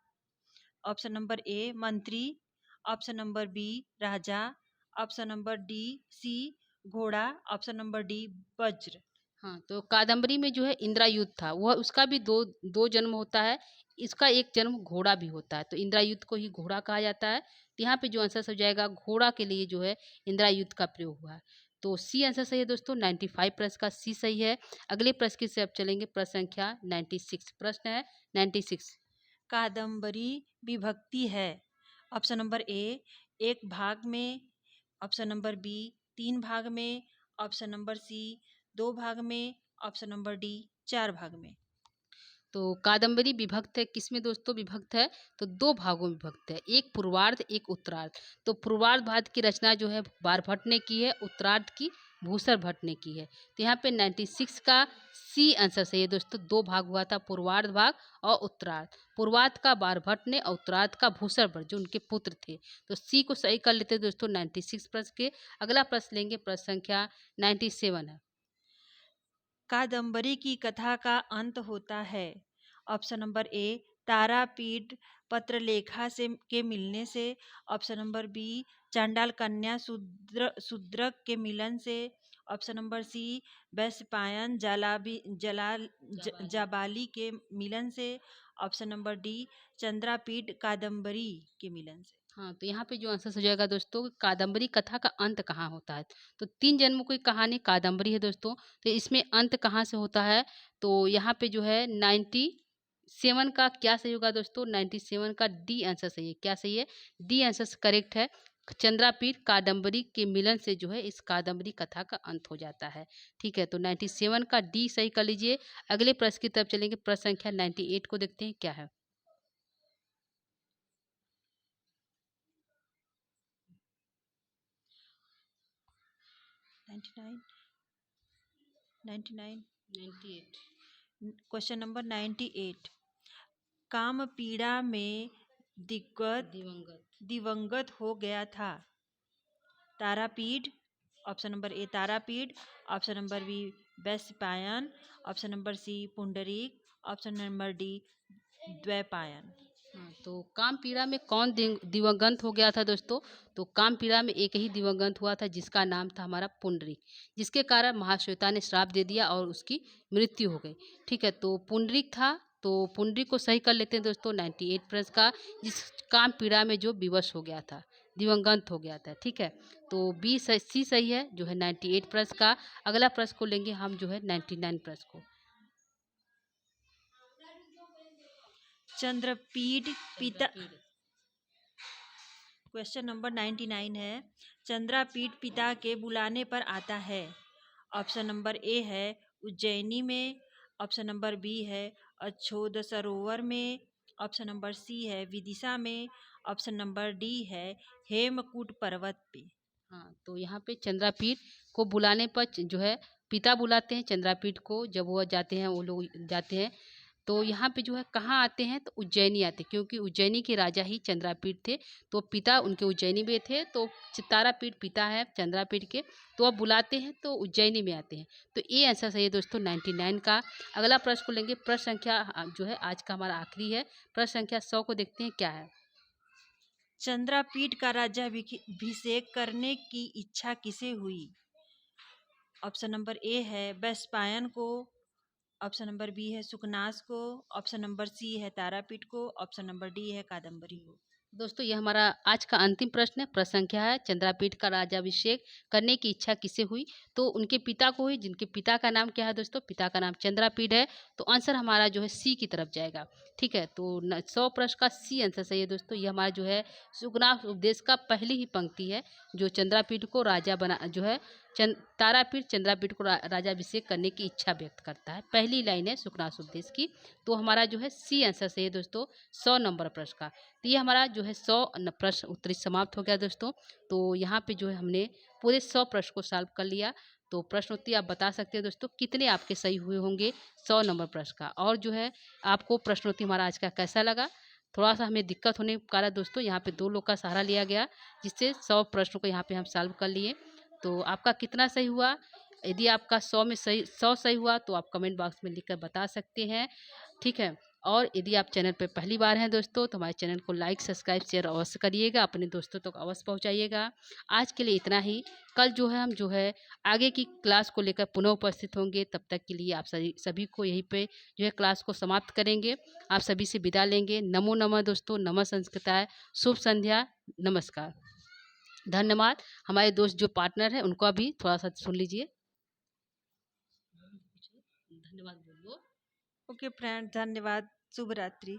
[SPEAKER 2] ऑप्शन नंबर ए मंत्री, ऑप्शन नंबर बी राजा, ऑप्शन नंबर डी सी घोड़ा, ऑप्शन नंबर डी वज्र।
[SPEAKER 1] हाँ, तो कादम्बरी में जो है इंद्रायुध था, वह उसका भी दो दो जन्म होता है। इसका एक जन्म घोड़ा भी होता है, तो इंद्रायुध को ही घोड़ा कहा जाता है। तो यहाँ पे जो आंसर हो जाएगा घोड़ा के लिए जो है इंद्रायुध का प्रयोग हुआ है। तो सी आंसर सही है दोस्तों, 95 प्रश्न का सी सही है। अगले प्रश्न की तरफ चलेंगे, प्रश्न संख्या 96 प्रश्न है 96।
[SPEAKER 2] कादम्बरी विभक्ति है। ऑप्शन नंबर ए एक भाग में, ऑप्शन नंबर बी 3 भाग में, ऑप्शन नंबर सी 2 भाग में, ऑप्शन नंबर डी 4 भाग में।
[SPEAKER 1] तो कादम्बरी विभक्त है किसमें दोस्तों? विभक्त है तो दो भागों में विभक्त है, एक पूर्वार्ध एक उत्तरार्ध। तो पूर्वार्ध भाग की रचना जो है बारभट्ट ने की है, उत्तरार्ध की भूसर भट्ट ने की है। तो यहाँ पे 96 का सी आंसर सही है दोस्तों, दो भाग हुआ था, पूर्वार्ध भाग और उत्तरार्ध। पूर्वार्ध का बारभट्ट ने और उत्तरार्ध का भूसर भट्ट जो उनके पुत्र थे। तो सी को सही कर लेते हैं दोस्तों 96 प्रश्न के। अगला प्रश्न लेंगे, प्रश्न संख्या 97 है।
[SPEAKER 2] कादम्बरी की कथा का अंत होता है। Option number A Tarapith Patralekha से के मिलने से, ऑप्शन नंबर बी चांडाल कन्या शूद्रक के मिलन से, option number C Vaishampayan Jabali के मिलन से, option number D Chandrapida Kadambari के मिलन से।
[SPEAKER 1] हाँ, तो यहाँ पे जो आंसर हो जाएगा दोस्तों, कादम्बरी कथा का अंत कहाँ होता है? तो 3 जन्मों की कहानी कादम्बरी है दोस्तों, तो इसमें अंत कहाँ से होता है? तो यहाँ पे जो है 97 का क्या सही होगा दोस्तों? 97 का डी आंसर सही है। क्या सही है? डी आंसर करेक्ट है। चंद्रापीठ कादम्बरी के मिलन से जो है इस कादम्बरी कथा का अंत हो जाता है। ठीक है, तो 97 का डी सही कर लीजिए। अगले प्रश्न की तरफ चलेंगे, प्रश्न संख्या 98 को देखते हैं क्या है।
[SPEAKER 2] 99 99
[SPEAKER 1] 98
[SPEAKER 2] क्वेश्चन नंबर 98 काम पीड़ा में
[SPEAKER 1] दिवंगत।
[SPEAKER 2] दिवंगत हो गया था। Tarapeeth, option number A Tarapeeth, option number B Vaishampayan, option number C Pundarik, option number D Dvaipayan.
[SPEAKER 1] हाँ, तो काम पीड़ा में कौन दिवंगत हो गया था दोस्तों? तो काम पीड़ा में एक ही दिवंगत हुआ था जिसका नाम था हमारा पुंडरीक, जिसके कारण महाश्वेता ने श्राप दे दिया और उसकी मृत्यु हो गई। ठीक है, तो पुंडरीक था, तो पुंडरीक को सही कर लेते हैं दोस्तों 98 प्रश्न का, जिस काम पीड़ा में जो विवश हो गया था, दिवंगत हो गया था। ठीक है, तो बी सी सही है जो है 98 प्रश्न का। अगला प्रश्न को लेंगे हम जो है 99 प्रश्न को।
[SPEAKER 2] चंद्रपीठ पिता, क्वेश्चन नंबर 99 है चंद्रापीठ पिता के बुलाने पर आता है। ऑप्शन नंबर ए है उज्जैनी में, ऑप्शन नंबर बी है अछोद सरोवर में, ऑप्शन नंबर सी है विदिशा में, ऑप्शन नंबर डी है हेमकूट पर्वत पे।
[SPEAKER 1] हाँ, तो यहाँ पे चंद्रापीठ को बुलाने पर जो है पिता बुलाते हैं चंद्रापीठ को, जब वो जाते हैं, वो लोग जाते हैं। तो यहाँ पे जो है कहाँ आते हैं? तो उज्जैनी आते हैं, क्योंकि उज्जैनी के राजा ही चंद्रापीठ थे। तो पिता उनके उज्जैनी में थे, तो तारापीठ पिता है चंद्रापीठ के, तो अब बुलाते हैं तो उज्जैनी में आते हैं। तो ये आंसर सही है दोस्तों 99 का। अगला प्रश्न को लेंगे, प्रश्न संख्या जो है आज का हमारा आखिरी है, प्रश्न संख्या 100 को देखते हैं क्या है।
[SPEAKER 2] चंद्रापीठ का राज्याभिषेक करने की इच्छा किसे हुई? ऑप्शन नंबर ए है वैशंपायन को, ऑप्शन नंबर बी है सुकनास को, ऑप्शन नंबर सी है तारापीठ को, ऑप्शन नंबर डी है कादम्बरी को।
[SPEAKER 1] दोस्तों ये हमारा आज का अंतिम प्रश्न है। प्रश्न संख्या है चंद्रापीठ का राज्याभिषेक करने की इच्छा किसे हुई? तो उनके पिता को हुई, जिनके पिता का नाम क्या है दोस्तों? पिता का नाम चंद्रापीठ है। तो आंसर हमारा जो है सी की तरफ जाएगा। ठीक है, तो 100 प्रश्न का सी आंसर सही है दोस्तों। ये हमारा जो है सुकनाथ उपदेश का पहली ही पंक्ति है जो चंद्रापीठ को राजा बना जो है तारापीठ चंद्रापीठ को राजाभिषेक करने की इच्छा व्यक्त करता है। पहली लाइन है सुखनाथ उपदेश की। तो हमारा जो है सी आंसर सही है दोस्तों 100 नंबर प्रश्न का। तो ये हमारा जो है 100 प्रश्न उत्तरित समाप्त हो गया दोस्तों। तो यहाँ पे जो है हमने पूरे 100 प्रश्न को सॉल्व कर लिया। तो प्रश्न उत्तरी आप बता सकते हैं दोस्तों कितने आपके सही हुए होंगे 100 नंबर प्रश्न का। और जो है आपको प्रश्न उत्तरी हमारा आज का कैसा लगा? थोड़ा सा हमें दिक्कत होने के कारण दोस्तों यहाँ पे 2 लोग का सहारा लिया गया, जिससे 100 प्रश्नों को यहाँ पे हम सॉल्व कर लिए। तो आपका कितना सही हुआ? यदि आपका 100 में सही 100 सही हुआ तो आप कमेंट बॉक्स में लिखकर बता सकते हैं, ठीक है। और यदि आप चैनल पे पहली बार हैं दोस्तों तो हमारे चैनल को लाइक सब्सक्राइब शेयर अवश्य करिएगा, अपने दोस्तों तक अवश्य पहुंचाइएगा। आज के लिए इतना ही। कल जो है हम जो है आगे की क्लास को लेकर पुनः उपस्थित होंगे। तब तक के लिए आप सभी को यहीं पे जो है क्लास को समाप्त करेंगे। आप सभी से विदा लेंगे। नमो नमः दोस्तों, नमः संस्कृताय, शुभ संध्या, नमस्कार, धन्यवाद। हमारे दोस्त जो पार्टनर है उनको भी थोड़ा सा सुन लीजिए। धन्यवाद बोलो।
[SPEAKER 2] ओके फ्रेंड, धन्यवाद। शुभ रात्रि।